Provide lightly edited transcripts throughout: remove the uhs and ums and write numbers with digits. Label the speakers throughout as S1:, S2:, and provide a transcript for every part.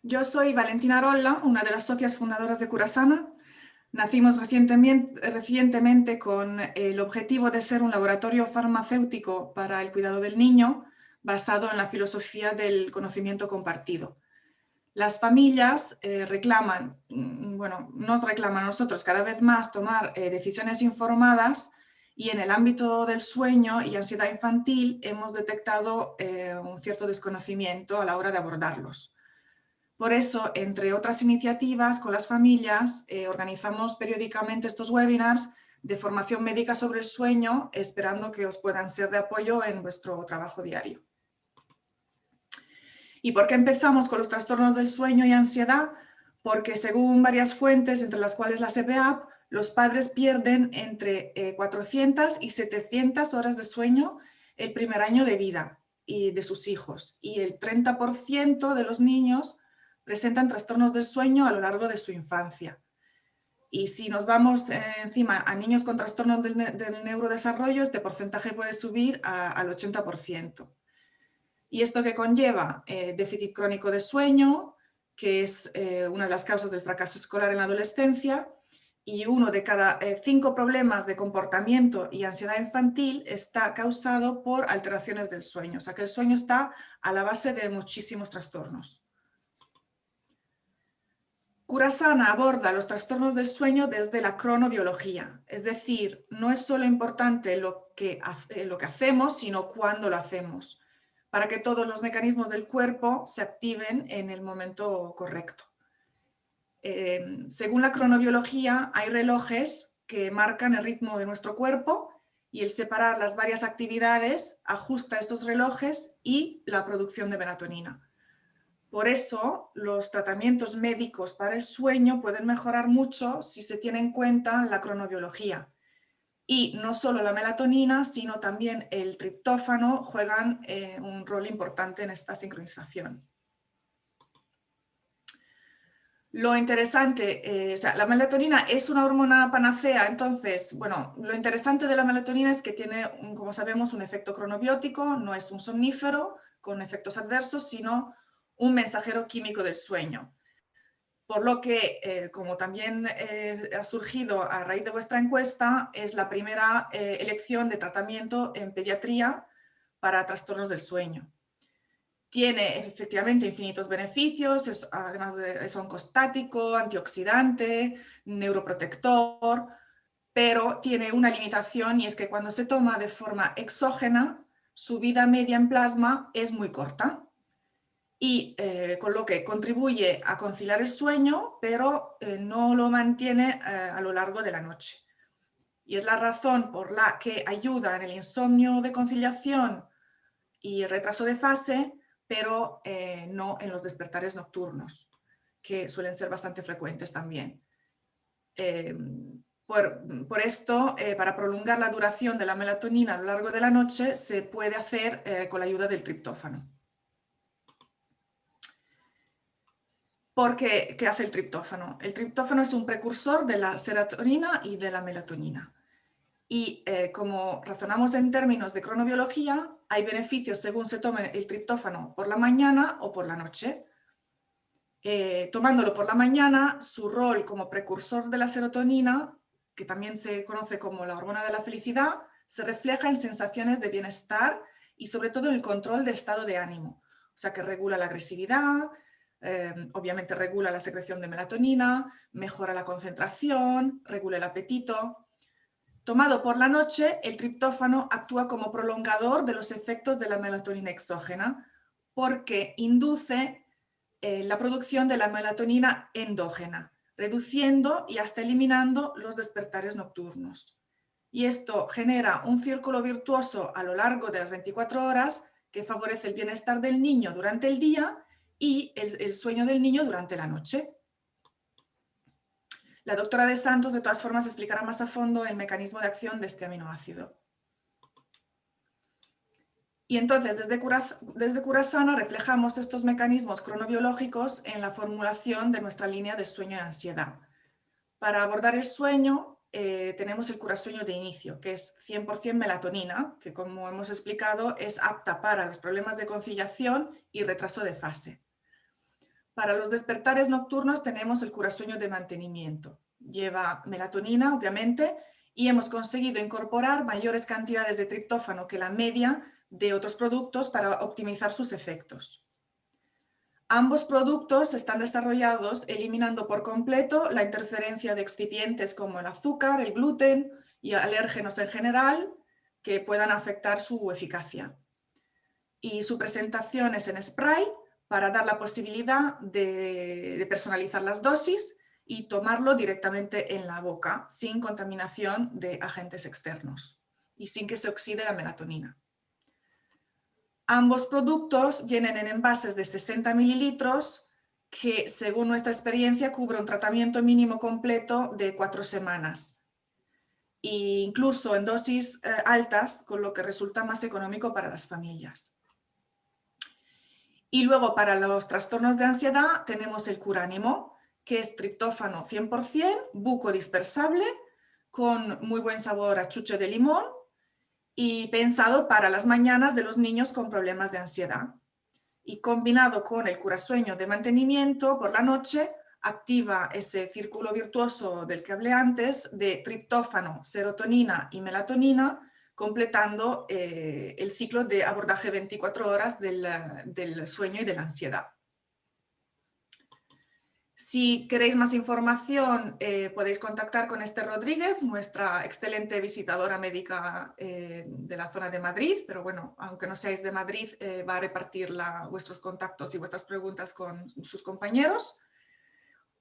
S1: Yo soy Valentina Rolla, una de las socias fundadoras de Curasana. Nacimos recientemente con el objetivo de ser un laboratorio farmacéutico para el cuidado del niño basado en la filosofía del conocimiento compartido. Las familias nos reclaman a nosotros cada vez más tomar decisiones informadas y en el ámbito del sueño y ansiedad infantil hemos detectado un cierto desconocimiento a la hora de abordarlos. Por eso, entre otras iniciativas, con las familias organizamos periódicamente estos webinars de formación médica sobre el sueño, esperando que os puedan ser de apoyo en vuestro trabajo diario. ¿Y por qué empezamos con los trastornos del sueño y ansiedad? Porque según varias fuentes, entre las cuales la CPAP, los padres pierden entre 400 y 700 horas de sueño el primer año de vida y de sus hijos, y el 30% de los niños presentan trastornos del sueño a lo largo de su infancia. Y si nos vamos encima a niños con trastornos del neurodesarrollo, este porcentaje puede subir al 80%. ¿Y esto qué conlleva? Déficit crónico de sueño, que es una de las causas del fracaso escolar en la adolescencia, y uno de cada 5 problemas de comportamiento y ansiedad infantil está causado por alteraciones del sueño. O sea que el sueño está a la base de muchísimos trastornos. Curasana aborda los trastornos del sueño desde la cronobiología, es decir, no es solo importante lo que hacemos, sino cuándo lo hacemos, para que todos los mecanismos del cuerpo se activen en el momento correcto. Según la cronobiología, hay relojes que marcan el ritmo de nuestro cuerpo y el separar las varias actividades ajusta estos relojes y la producción de melatonina. Por eso, los tratamientos médicos para el sueño pueden mejorar mucho si se tiene en cuenta la cronobiología. Y no solo la melatonina, sino también el triptófano juegan un rol importante en esta sincronización. Lo interesante, la melatonina es una hormona panacea, entonces, bueno, lo interesante de la melatonina es que tiene, como sabemos, un efecto cronobiótico, no es un somnífero con efectos adversos, sino un mensajero químico del sueño. Por lo que, como también ha surgido a raíz de vuestra encuesta, es la primera elección de tratamiento en pediatría para trastornos del sueño. Tiene efectivamente infinitos beneficios, además es oncostático, antioxidante, neuroprotector, pero tiene una limitación y es que cuando se toma de forma exógena, su vida media en plasma es muy corta y con lo que contribuye a conciliar el sueño, pero no lo mantiene a lo largo de la noche. Y es la razón por la que ayuda en el insomnio de conciliación y el retraso de fase, pero no en los despertares nocturnos, que suelen ser bastante frecuentes también. Por esto, para prolongar la duración de la melatonina a lo largo de la noche, se puede hacer con la ayuda del triptófano. ¿Qué hace el triptófano? El triptófano es un precursor de la serotonina y de la melatonina. Y como razonamos en términos de cronobiología, hay beneficios según se tome el triptófano por la mañana o por la noche. Tomándolo por la mañana, su rol como precursor de la serotonina, que también se conoce como la hormona de la felicidad, se refleja en sensaciones de bienestar y sobre todo en el control de estado de ánimo. O sea que regula la agresividad, obviamente regula la secreción de melatonina, mejora la concentración, regula el apetito. Tomado por la noche, el triptófano actúa como prolongador de los efectos de la melatonina exógena porque induce la producción de la melatonina endógena, reduciendo y hasta eliminando los despertares nocturnos. Y esto genera un círculo virtuoso a lo largo de las 24 horas que favorece el bienestar del niño durante el día y el sueño del niño durante la noche. La doctora de Santos, de todas formas, explicará más a fondo el mecanismo de acción de este aminoácido. Y entonces, desde Curasana reflejamos estos mecanismos cronobiológicos en la formulación de nuestra línea de sueño y ansiedad. Para abordar el sueño, tenemos el curasueño de inicio, que es 100% melatonina, que como hemos explicado es apta para los problemas de conciliación y retraso de fase. Para los despertares nocturnos tenemos el curasueño de mantenimiento. Lleva melatonina, obviamente, y hemos conseguido incorporar mayores cantidades de triptófano que la media de otros productos para optimizar sus efectos. Ambos productos están desarrollados eliminando por completo la interferencia de excipientes como el azúcar, el gluten y alérgenos en general que puedan afectar su eficacia. Y su presentación es en spray para dar la posibilidad de personalizar las dosis y tomarlo directamente en la boca sin contaminación de agentes externos y sin que se oxide la melatonina. Ambos productos vienen en envases de 60 mililitros que, según nuestra experiencia, cubre un tratamiento mínimo completo de 4 semanas. E incluso en dosis altas, con lo que resulta más económico para las familias. Y luego para los trastornos de ansiedad tenemos el Curánimo, que es triptófano 100%, buco dispersable, con muy buen sabor a chuche de limón y pensado para las mañanas de los niños con problemas de ansiedad. Y combinado con el curasueño de mantenimiento por la noche, activa ese círculo virtuoso del que hablé antes de triptófano, serotonina y melatonina, completando el ciclo de abordaje 24 horas del sueño y de la ansiedad. Si queréis más información, podéis contactar con Esther Rodríguez, nuestra excelente visitadora médica de la zona de Madrid, pero bueno, aunque no seáis de Madrid, va a repartir vuestros contactos y vuestras preguntas con sus compañeros.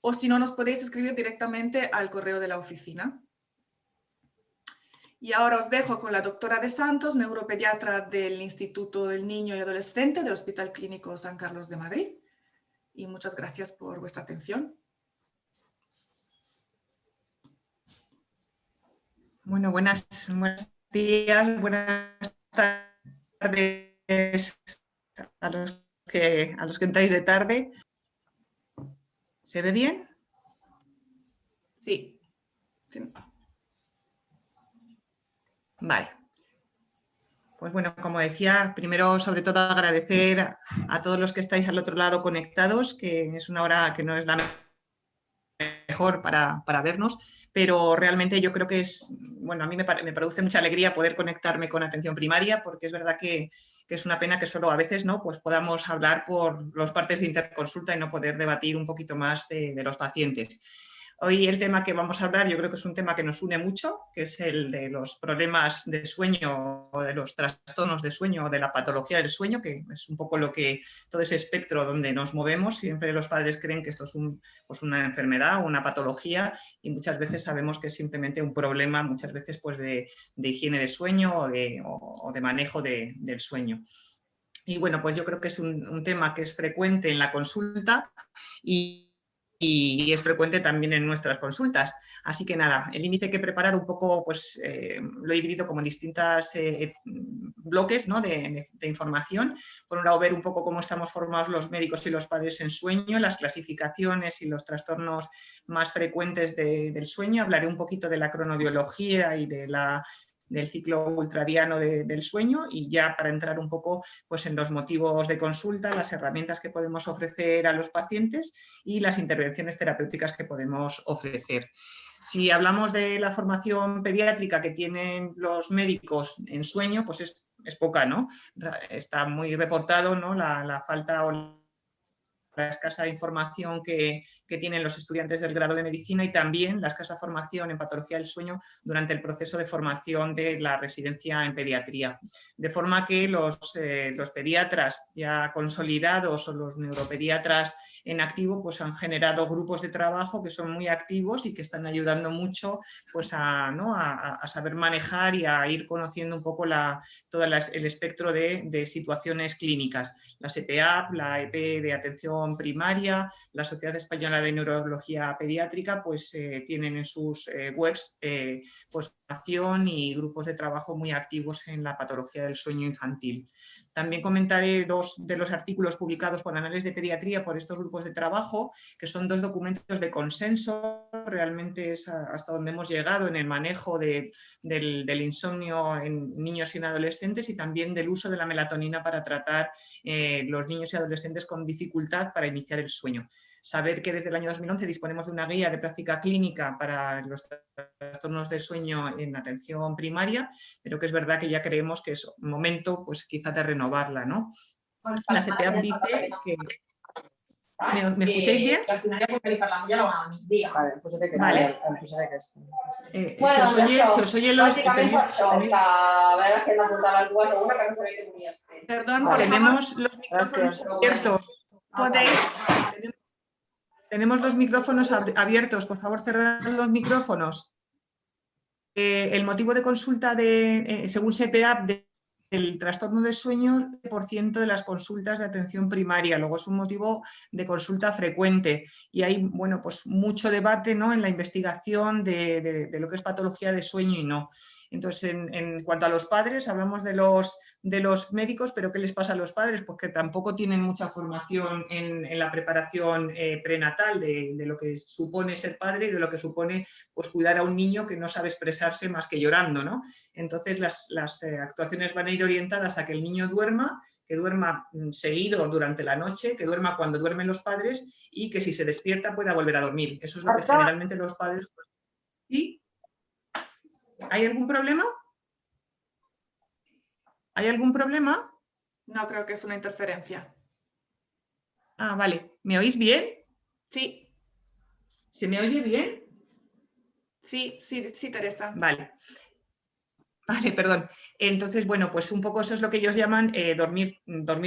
S1: O si no, nos podéis escribir directamente al correo de la oficina. Y ahora os dejo con la doctora de Santos, neuropediatra del Instituto del Niño y Adolescente del Hospital Clínico San Carlos de Madrid. Y muchas gracias por vuestra atención.
S2: Bueno, buenos días, buenas tardes a los que entráis de tarde. ¿Se ve bien?
S1: Sí.
S2: Vale. Pues bueno, como decía, primero sobre todo agradecer a todos los que estáis al otro lado conectados, que es una hora que no es la mejor para vernos, pero realmente yo creo que es, bueno, a mí me produce mucha alegría poder conectarme con atención primaria, porque es verdad que es una pena que solo a veces no pues podamos hablar por las partes de interconsulta y no poder debatir un poquito más de los pacientes. Hoy el tema que vamos a hablar yo creo que es un tema que nos une mucho, que es el de los problemas de sueño o de los trastornos de sueño o de la patología del sueño, que es un poco todo ese espectro donde nos movemos. Siempre los padres creen que esto es pues una enfermedad o una patología y muchas veces sabemos que es simplemente un problema, muchas veces pues de higiene de sueño o de manejo del sueño. Y bueno, pues yo creo que es un tema que es frecuente en la consulta y es frecuente también en nuestras consultas. Así que nada, el índice que he preparado un poco, pues lo he dividido como en distintos bloques, ¿no? de información. Por un lado, ver un poco cómo estamos formados los médicos y los padres en sueño, las clasificaciones y los trastornos más frecuentes del sueño. Hablaré un poquito de la cronobiología y del ciclo ultradiano del sueño y ya para entrar un poco pues, en los motivos de consulta, las herramientas que podemos ofrecer a los pacientes y las intervenciones terapéuticas que podemos ofrecer. Si hablamos de la formación pediátrica que tienen los médicos en sueño, pues es poca, ¿no? Está muy reportado, ¿no? la falta o la escasa información que tienen los estudiantes del grado de medicina y también la escasa formación en patología del sueño durante el proceso de formación de la residencia en pediatría. De forma que los pediatras ya consolidados o los neuropediatras en activo pues han generado grupos de trabajo que son muy activos y que están ayudando mucho pues a saber manejar y a ir conociendo un poco todo el espectro de situaciones clínicas. La SEPEAP, la EP de atención primaria, la Sociedad Española de Neurología Pediátrica pues tienen en sus webs pues formación y grupos de trabajo muy activos en la patología del sueño infantil. También comentaré 2 de los artículos publicados por Anales de Pediatría por estos grupos de trabajo, que son 2 documentos de consenso, realmente es hasta donde hemos llegado en el manejo del insomnio en niños y en adolescentes, y también del uso de la melatonina para tratar los niños y adolescentes con dificultad para iniciar el sueño. Saber que desde el año 2011 disponemos de una guía de práctica clínica para los trastornos de sueño en atención primaria, pero que es verdad que ya creemos que es un momento, pues quizá de renovarla, ¿no? La CPAP dice que... ¿Me escucháis bien?
S3: Vale,
S2: Vale. Se os oye los...
S1: Perdón, por
S2: tenemos los micrófonos abiertos. Tenemos los micrófonos abiertos, por favor, cerrad los micrófonos. El motivo de consulta, según CPAP, del trastorno de sueño, el % de las consultas de atención primaria, luego es un motivo de consulta frecuente y hay, bueno, pues mucho debate, ¿no?, en la investigación de lo que es patología de sueño y no. Entonces, en cuanto a los padres, hablamos de los médicos, pero ¿qué les pasa a los padres? Pues que tampoco tienen mucha formación en la preparación prenatal de lo que supone ser padre y de lo que supone, pues, cuidar a un niño que no sabe expresarse más que llorando, ¿no? Entonces las actuaciones van a ir orientadas a que el niño duerma, que duerma seguido durante la noche, que duerma cuando duermen los padres y que si se despierta pueda volver a dormir. Eso es lo que generalmente los padres... ¿Y hay algún problema? ¿Hay algún problema?
S1: No, creo que es una interferencia.
S2: Ah, vale. ¿Me oís bien?
S1: Sí.
S2: ¿Se me oye bien?
S1: Sí, Teresa.
S2: Vale. Vale, perdón. Entonces, bueno, pues un poco eso es lo que ellos llaman dormir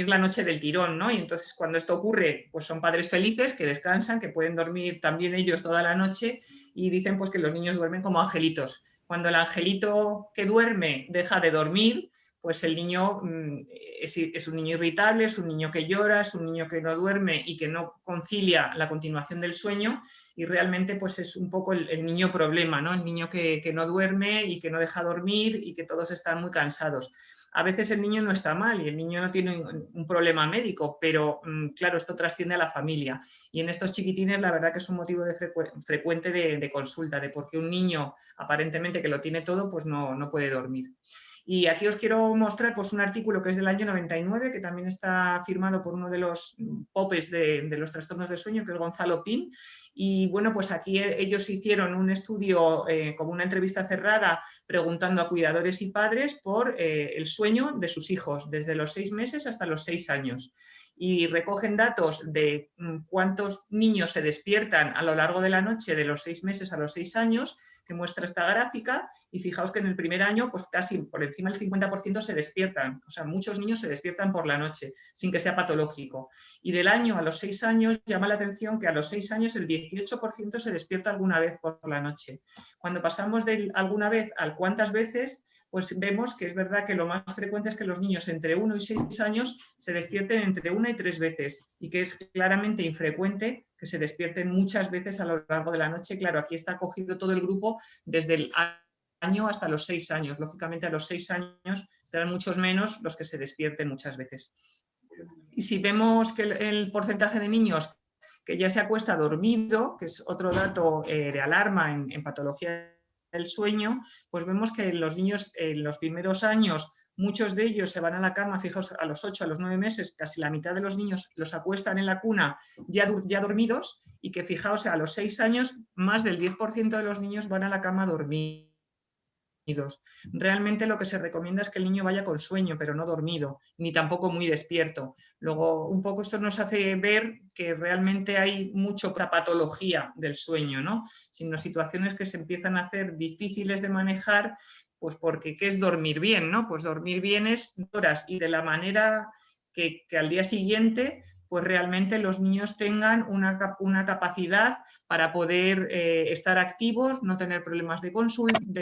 S2: la noche del tirón, ¿no? Y entonces cuando esto ocurre, pues son padres felices que descansan, que pueden dormir también ellos toda la noche y dicen pues que los niños duermen como angelitos. Cuando el angelito que duerme deja de dormir, pues el niño es un niño irritable, es un niño que llora, es un niño que no duerme y que no concilia la continuación del sueño, y realmente pues es un poco el niño problema, ¿no? El niño que no duerme y que no deja dormir y que todos están muy cansados. A veces el niño no está mal y el niño no tiene un problema médico, pero claro, esto trasciende a la familia. Y en estos chiquitines la verdad que es un motivo frecuente de consulta, de por qué un niño aparentemente que lo tiene todo, pues no puede dormir. Y aquí os quiero mostrar pues, un artículo que es del año 99, que también está firmado por uno de los popes de los trastornos de sueño, que es Gonzalo Pin. Y bueno, pues aquí ellos hicieron un estudio como una entrevista cerrada preguntando a cuidadores y padres por el sueño de sus hijos, desde los 6 meses hasta los 6 años. Y recogen datos de cuántos niños se despiertan a lo largo de la noche de los 6 meses a los 6 años, que muestra esta gráfica, y fijaos que en el primer año pues casi por encima del 50% se despiertan, o sea, muchos niños se despiertan por la noche, sin que sea patológico. Y del año a los 6 años llama la atención que a los 6 años el 18% se despierta alguna vez por la noche. Cuando pasamos del alguna vez al cuántas veces, pues vemos que es verdad que lo más frecuente es que los niños entre 1 y 6 años se despierten entre 1 y 3 veces y que es claramente infrecuente que se despierten muchas veces a lo largo de la noche. Claro, aquí está cogido todo el grupo desde el año hasta los 6 años. Lógicamente a los 6 años serán muchos menos los que se despierten muchas veces. Y si vemos que el porcentaje de niños que ya se acuesta dormido, que es otro dato de alarma en patología del sueño, pues vemos que los niños en los primeros años, muchos de ellos se van a la cama, fijaos, a los 8, a los 9 meses, casi la mitad de los niños los acuestan en la cuna ya dormidos, y que fijaos, a los 6 años más del 10% de los niños van a la cama dormidos. Realmente lo que se recomienda es que el niño vaya con sueño, pero no dormido, ni tampoco muy despierto. Luego, un poco esto nos hace ver que realmente hay mucha patología del sueño, ¿no? Sino situaciones que se empiezan a hacer difíciles de manejar, pues porque ¿qué es dormir bien, no? Pues dormir bien es horas y de la manera que al día siguiente pues realmente los niños tengan una capacidad para poder estar activos, no tener problemas de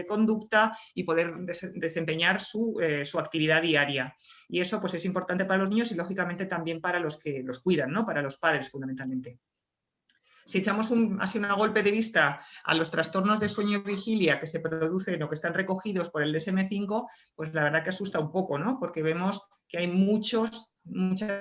S2: conducta y poder desempeñar su actividad diaria. Y eso pues es importante para los niños y lógicamente también para los que los cuidan, ¿no? Para los padres fundamentalmente. Si echamos así un golpe de vista a los trastornos de sueño y vigilia que se producen o que están recogidos por el DSM-5, pues la verdad que asusta un poco, ¿no? Porque vemos que hay muchas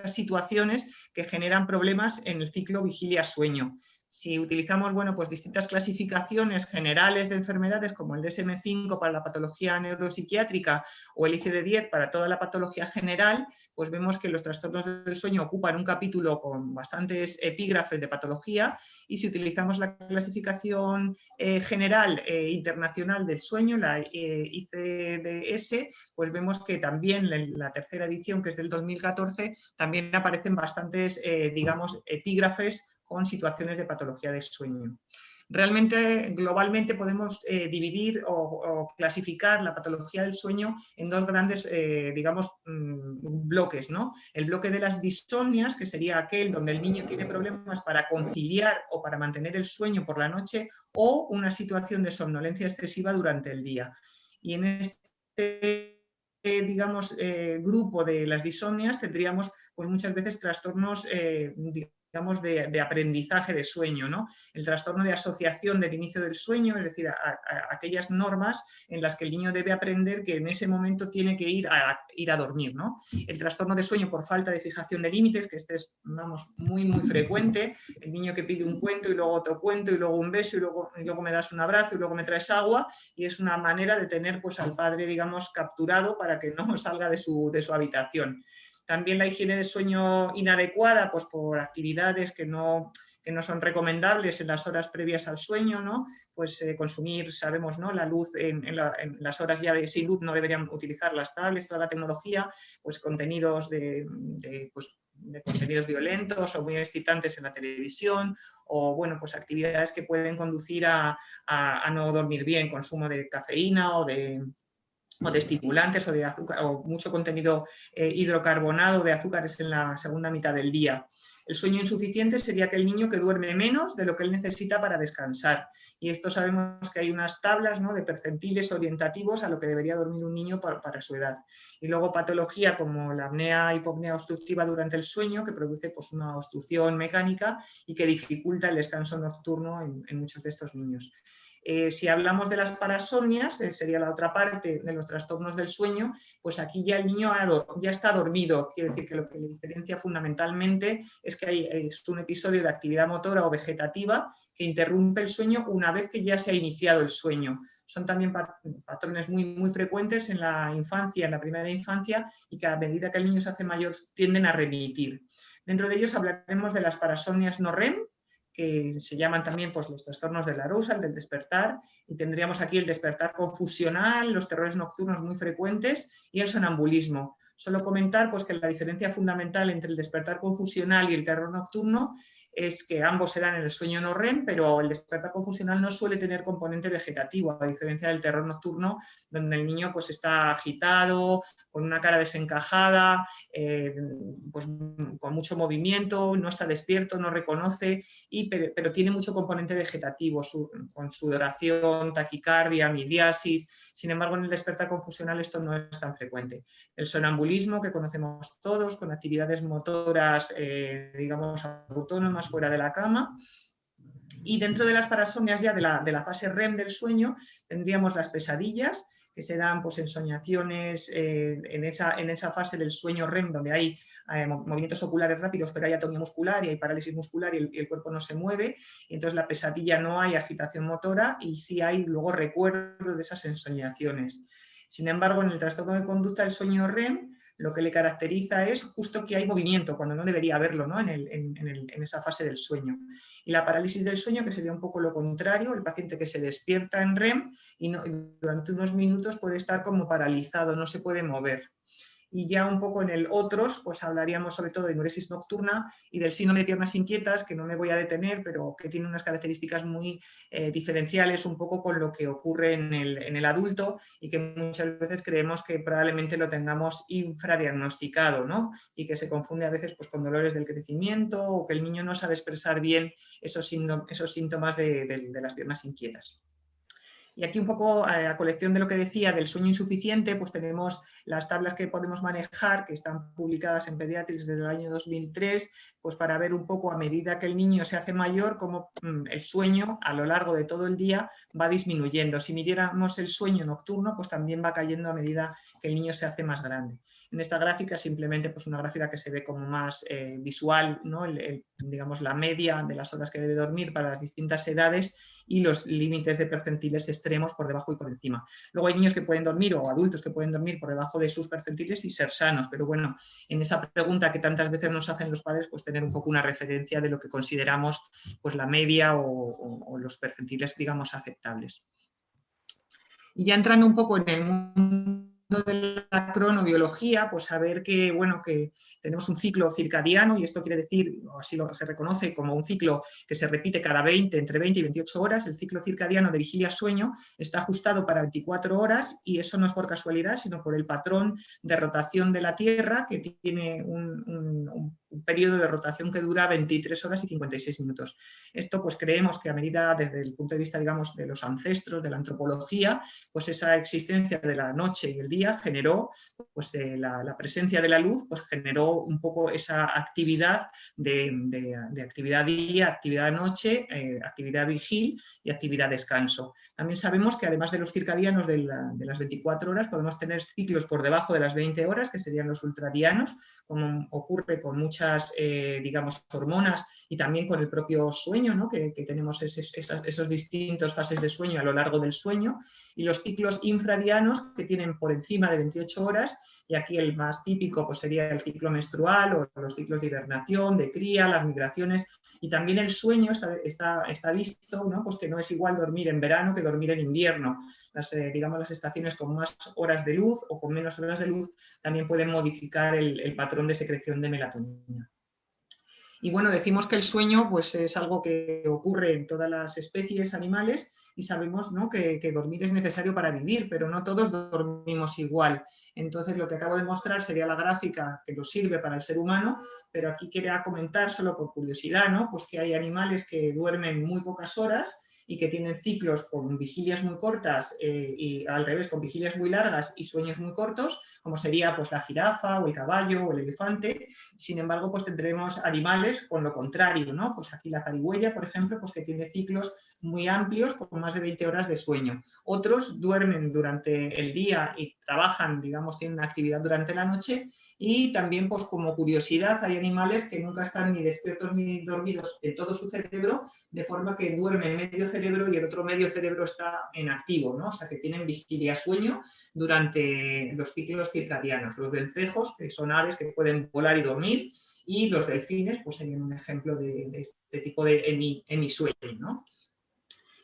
S2: situaciones que generan problemas en el ciclo vigilia-sueño. Si utilizamos, bueno, pues distintas clasificaciones generales de enfermedades como el DSM-5 para la patología neuropsiquiátrica o el ICD-10 para toda la patología general, pues vemos que los trastornos del sueño ocupan un capítulo con bastantes epígrafes de patología, y si utilizamos la clasificación general internacional del sueño, la ICD-S, pues vemos que también la tercera edición, que es del 2014, también aparecen bastantes, digamos, epígrafes con situaciones de patología de sueño. Realmente, globalmente, podemos dividir o clasificar la patología del sueño en dos grandes, digamos, bloques, ¿no? El bloque de las disomnias, que sería aquel donde el niño tiene problemas para conciliar o para mantener el sueño por la noche, o una situación de somnolencia excesiva durante el día. Y en este, digamos, grupo de las disomnias tendríamos, pues, muchas veces trastornos, digamos, de aprendizaje de sueño, ¿no? El trastorno de asociación del inicio del sueño, es decir, aquellas normas en las que el niño debe aprender que en ese momento tiene que ir a dormir, ¿no? El trastorno de sueño por falta de fijación de límites, que este es, vamos, muy frecuente, el niño que pide un cuento y luego otro cuento y luego un beso y luego me das un abrazo y luego me traes agua, y es una manera de tener, pues, al padre, digamos, capturado para que no salga de su habitación. También la higiene de sueño inadecuada, pues por actividades que no son recomendables en las horas previas al sueño, ¿no? Pues consumir, sabemos, ¿no? La luz en las horas ya de sin luz no deberían utilizar las tablets, toda la tecnología, pues contenidos de contenidos violentos o muy excitantes en la televisión, o bueno, pues actividades que pueden conducir a no dormir bien, consumo de cafeína o de estimulantes o de azúcar, o mucho contenido hidrocarbonado de azúcares en la segunda mitad del día. El sueño insuficiente sería aquel niño que duerme menos de lo que él necesita para descansar. Y esto sabemos que hay unas tablas, ¿no?, de percentiles orientativos a lo que debería dormir un niño para su edad. Y luego patología como la apnea hipopnea obstructiva durante el sueño, que produce, pues, una obstrucción mecánica y que dificulta el descanso nocturno en muchos de estos niños. Si hablamos de las parasomnias, sería la otra parte de los trastornos del sueño, pues aquí ya el niño ya está dormido. Quiere decir que lo que le diferencia fundamentalmente es que es un episodio de actividad motora o vegetativa que interrumpe el sueño una vez que ya se ha iniciado el sueño. Son también patrones muy frecuentes en la infancia, en la primera infancia, y que a medida que el niño se hace mayor tienden a remitir. Dentro de ellos hablaremos de las parasomnias no REM, que se llaman también, pues, los trastornos del arousal, del despertar, y tendríamos aquí el despertar confusional, los terrores nocturnos muy frecuentes y el sonambulismo. Solo comentar, pues, que la diferencia fundamental entre el despertar confusional y el terror nocturno es que ambos se dan en el sueño no REM, pero el despertar confusional no suele tener componente vegetativo, a diferencia del terror nocturno, donde el niño, pues, está agitado, con una cara desencajada, pues, con mucho movimiento, no está despierto, no reconoce, pero tiene mucho componente vegetativo, con sudoración, taquicardia, midiasis. Sin embargo, en el despertar confusional esto no es tan frecuente. El sonambulismo, que conocemos todos, con actividades motoras, digamos, autónomas fuera de la cama. Y dentro de las parasomnias ya de la fase REM del sueño tendríamos las pesadillas, que se dan, pues, en soñaciones en esa fase del sueño REM, donde hay movimientos oculares rápidos, pero hay atonía muscular y hay parálisis muscular y el cuerpo no se mueve, y entonces la pesadilla no hay agitación motora y sí hay luego recuerdo de esas ensoñaciones. Sin embargo, en el trastorno de conducta del sueño REM, lo que le caracteriza es justo que hay movimiento, cuando no debería haberlo, ¿no?, en esa fase del sueño. Y la parálisis del sueño, que sería un poco lo contrario, el paciente que se despierta en REM y durante unos minutos puede estar como paralizado, no se puede mover. Y ya un poco en el otros, pues hablaríamos sobre todo de enuresis nocturna y del síndrome de piernas inquietas, que no me voy a detener, pero que tiene unas características muy diferenciales un poco con lo que ocurre en el adulto, y que muchas veces creemos que probablemente lo tengamos infradiagnosticado, ¿no? Y que se confunde a veces, pues, con dolores del crecimiento, o que el niño no sabe expresar bien esos síntomas de las piernas inquietas. Y aquí un poco a colección de lo que decía del sueño insuficiente, pues tenemos las tablas que podemos manejar, que están publicadas en Pediatrics desde el año 2003, pues para ver un poco a medida que el niño se hace mayor, cómo el sueño a lo largo de todo el día va disminuyendo. Si midiéramos el sueño nocturno, pues también va cayendo a medida que el niño se hace más grande. En esta gráfica simplemente pues una gráfica que se ve como más visual, ¿no? Digamos la media de las horas que debe dormir para las distintas edades y los límites de percentiles extremos por debajo y por encima. Luego hay niños que pueden dormir o adultos que pueden dormir por debajo de sus percentiles y ser sanos, pero bueno, en esa pregunta que tantas veces nos hacen los padres, pues tener un poco una referencia de lo que consideramos pues la media o los percentiles, digamos, aceptables. Y ya entrando un poco en el mundo de la cronobiología, pues saber que, bueno, que tenemos un ciclo circadiano y esto quiere decir, o así se reconoce como un ciclo que se repite entre 20 y 28 horas. El ciclo circadiano de vigilia-sueño está ajustado para 24 horas y eso no es por casualidad, sino por el patrón de rotación de la Tierra, que tiene un periodo de rotación que dura 23 horas y 56 minutos. Esto pues creemos que a medida, desde el punto de vista, digamos, de los ancestros, de la antropología, pues esa existencia de la noche y el día generó, pues la presencia de la luz, pues generó un poco esa actividad de actividad día, actividad noche, actividad vigil y actividad descanso. También sabemos que además de los circadianos de las 24 horas, podemos tener ciclos por debajo de las 20 horas, que serían los ultradianos, como ocurre con muchas, digamos, hormonas y también con el propio sueño, ¿no? que tenemos esos distintos fases de sueño a lo largo del sueño, y los ciclos infradianos que tienen por encima de 28 horas, y aquí el más típico pues sería el ciclo menstrual o los ciclos de hibernación, de cría, las migraciones, y también el sueño está visto, ¿no? Pues que no es igual dormir en verano que dormir en invierno. Digamos, las estaciones con más horas de luz o con menos horas de luz también pueden modificar el patrón de secreción de melatonina. Y bueno, decimos que el sueño pues, es algo que ocurre en todas las especies animales y sabemos, ¿no? que dormir es necesario para vivir, pero no todos dormimos igual. Entonces lo que acabo de mostrar sería la gráfica que nos sirve para el ser humano, pero aquí quería comentar solo por curiosidad, ¿no? Pues que hay animales que duermen muy pocas horas y que tienen ciclos con vigilias muy cortas y al revés, con vigilias muy largas y sueños muy cortos, como sería pues, la jirafa o el caballo o el elefante. Sin embargo, pues tendremos animales con lo contrario, ¿no? Pues aquí la zarigüeya, por ejemplo, pues que tiene ciclos muy amplios con más de 20 horas de sueño. Otros duermen durante el día y trabajan, digamos, tienen actividad durante la noche. Y también, pues como curiosidad, hay animales que nunca están ni despiertos ni dormidos en todo su cerebro, de forma que duerme medio cerebro y el otro medio cerebro está en activo, ¿no? O sea, que tienen vigilia-sueño durante los ciclos circadianos. Los vencejos, que son aves que pueden volar y dormir, y los delfines, pues serían un ejemplo de este tipo de hemisueño, ¿no?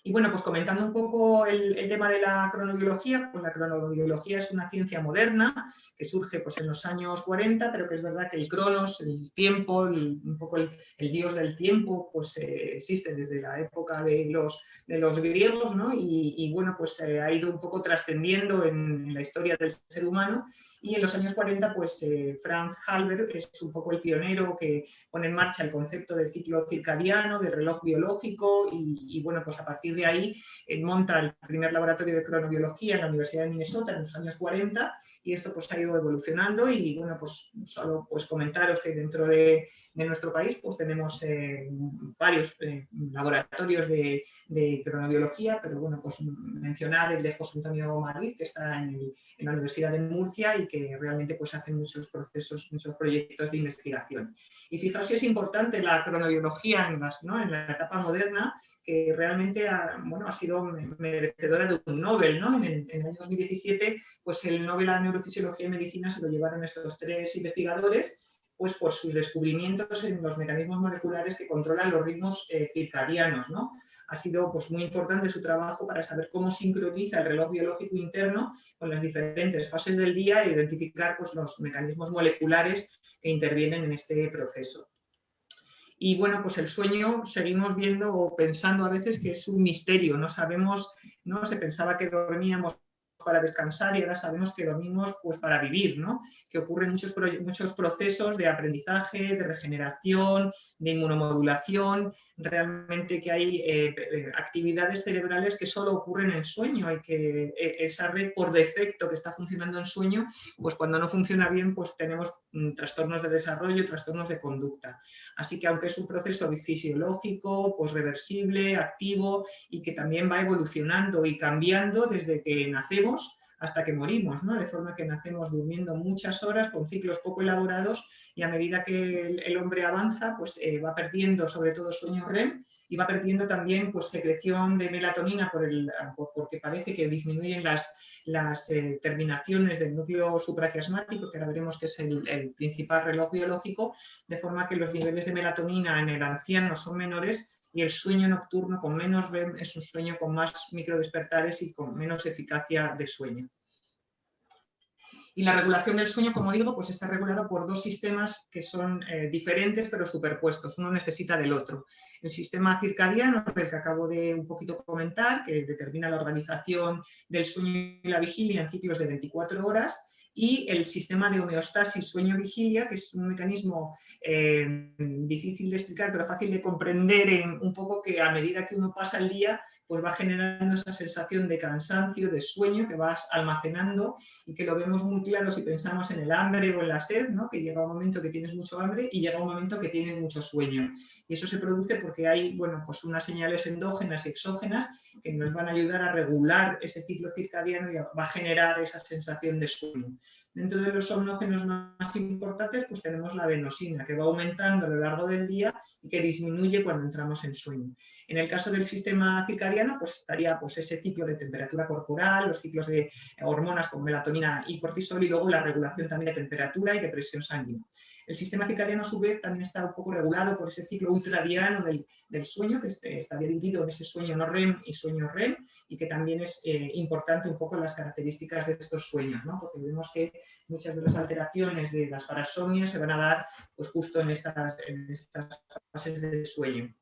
S2: Y bueno, pues comentando un poco el tema de la cronobiología, pues la cronobiología es una ciencia moderna que surge pues, en los años 40, pero que es verdad que el cronos, el tiempo, un poco el dios del tiempo, pues existe desde la época de los griegos, ¿no? Y bueno, pues ha ido un poco trascendiendo en la historia del ser humano. Y en los años 40, pues Frank Halber es un poco el pionero que pone en marcha el concepto de ciclo circadiano, de reloj biológico y bueno, pues a partir de ahí monta el primer laboratorio de cronobiología en la Universidad de Minnesota en los años 40 y esto pues ha ido evolucionando y bueno, pues solo pues comentaros que dentro de nuestro país pues tenemos varios laboratorios de cronobiología, pero bueno, pues mencionar el de José Antonio Madrid, que está en la Universidad de Murcia y que realmente pues hacen muchos proyectos de investigación. Y fijaos si es importante la cronobiología en la etapa moderna, que realmente ha sido merecedora de un Nobel, ¿no? En el año 2017, pues el Nobel a Neurofisiología y Medicina se lo llevaron estos tres investigadores, pues por sus descubrimientos en los mecanismos moleculares que controlan los ritmos circadianos, ¿no? Ha sido pues, muy importante su trabajo para saber cómo sincroniza el reloj biológico interno con las diferentes fases del día e identificar pues, los mecanismos moleculares que intervienen en este proceso. Y bueno, pues el sueño seguimos viendo o pensando a veces que es un misterio, no sabemos, ¿no? Se pensaba que dormíamos para descansar y ahora sabemos que dormimos pues para vivir, ¿no? Que ocurren muchos procesos de aprendizaje, de regeneración, de inmunomodulación, realmente que hay actividades cerebrales que solo ocurren en sueño y que esa red por defecto que está funcionando en sueño, pues cuando no funciona bien, pues tenemos trastornos de desarrollo, trastornos de conducta. Así que aunque es un proceso fisiológico, pues reversible, activo y que también va evolucionando y cambiando desde que nacemos hasta que morimos, ¿no? De forma que nacemos durmiendo muchas horas con ciclos poco elaborados y a medida que el hombre avanza, pues va perdiendo sobre todo sueño REM y va perdiendo también pues, secreción de melatonina porque parece que disminuyen las terminaciones del núcleo supraquiasmático, que ahora veremos que es el principal reloj biológico, de forma que los niveles de melatonina en el anciano son menores y el sueño nocturno con menos REM es un sueño con más microdespertares y con menos eficacia de sueño. Y la regulación del sueño, como digo, pues está regulada por dos sistemas que son diferentes pero superpuestos, uno necesita del otro. El sistema circadiano, del que acabo de un poquito comentar, que determina la organización del sueño y la vigilia en ciclos de 24 horas, y el sistema de homeostasis sueño-vigilia, que es un mecanismo difícil de explicar pero fácil de comprender en un poco que a medida que uno pasa el día pues va generando esa sensación de cansancio, de sueño que vas almacenando y que lo vemos muy claro si pensamos en el hambre o en la sed, ¿no? Que llega un momento que tienes mucho hambre y llega un momento que tienes mucho sueño. Y eso se produce porque hay bueno, pues unas señales endógenas y exógenas que nos van a ayudar a regular ese ciclo circadiano y va a generar esa sensación de sueño. Dentro de los somnógenos más importantes pues tenemos la adenosina, que va aumentando a lo largo del día y que disminuye cuando entramos en sueño. En el caso del sistema circadiano, pues estaría pues, ese ciclo de temperatura corporal, los ciclos de hormonas como melatonina y cortisol y luego la regulación también de temperatura y de presión sanguínea. El sistema circadiano a su vez también está un poco regulado por ese ciclo ultradiano del sueño, que estaría dividido en ese sueño no REM y sueño REM, y que también es importante un poco en las características de estos sueños, ¿no? Porque vemos que muchas de las alteraciones de las parasomnias se van a dar pues, justo en estas fases de sueño.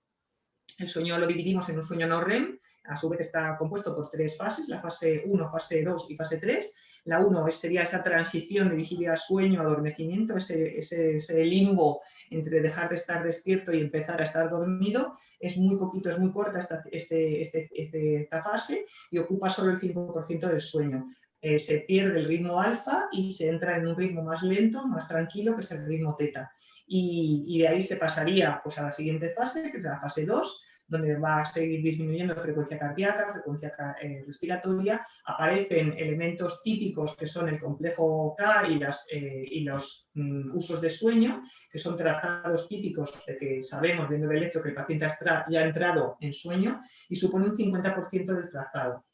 S2: El sueño lo dividimos en un sueño no REM, a su vez está compuesto por tres fases, la fase 1, fase 2 y fase 3. La 1 sería esa transición de vigilia a sueño, adormecimiento, ese limbo entre dejar de estar despierto y empezar a estar dormido. Es muy poquito, es muy corta esta fase y ocupa solo el 5% del sueño. Se pierde el ritmo alfa y se entra en un ritmo más lento, más tranquilo, que es el ritmo teta. Y de ahí se pasaría pues, a la siguiente fase, que es la fase 2, donde va a seguir disminuyendo frecuencia cardíaca, frecuencia respiratoria, aparecen elementos típicos que son el complejo K y los usos de sueño, que son trazados típicos de que sabemos viendo el electro que el paciente ya ha entrado en sueño y supone un 50% del trazado.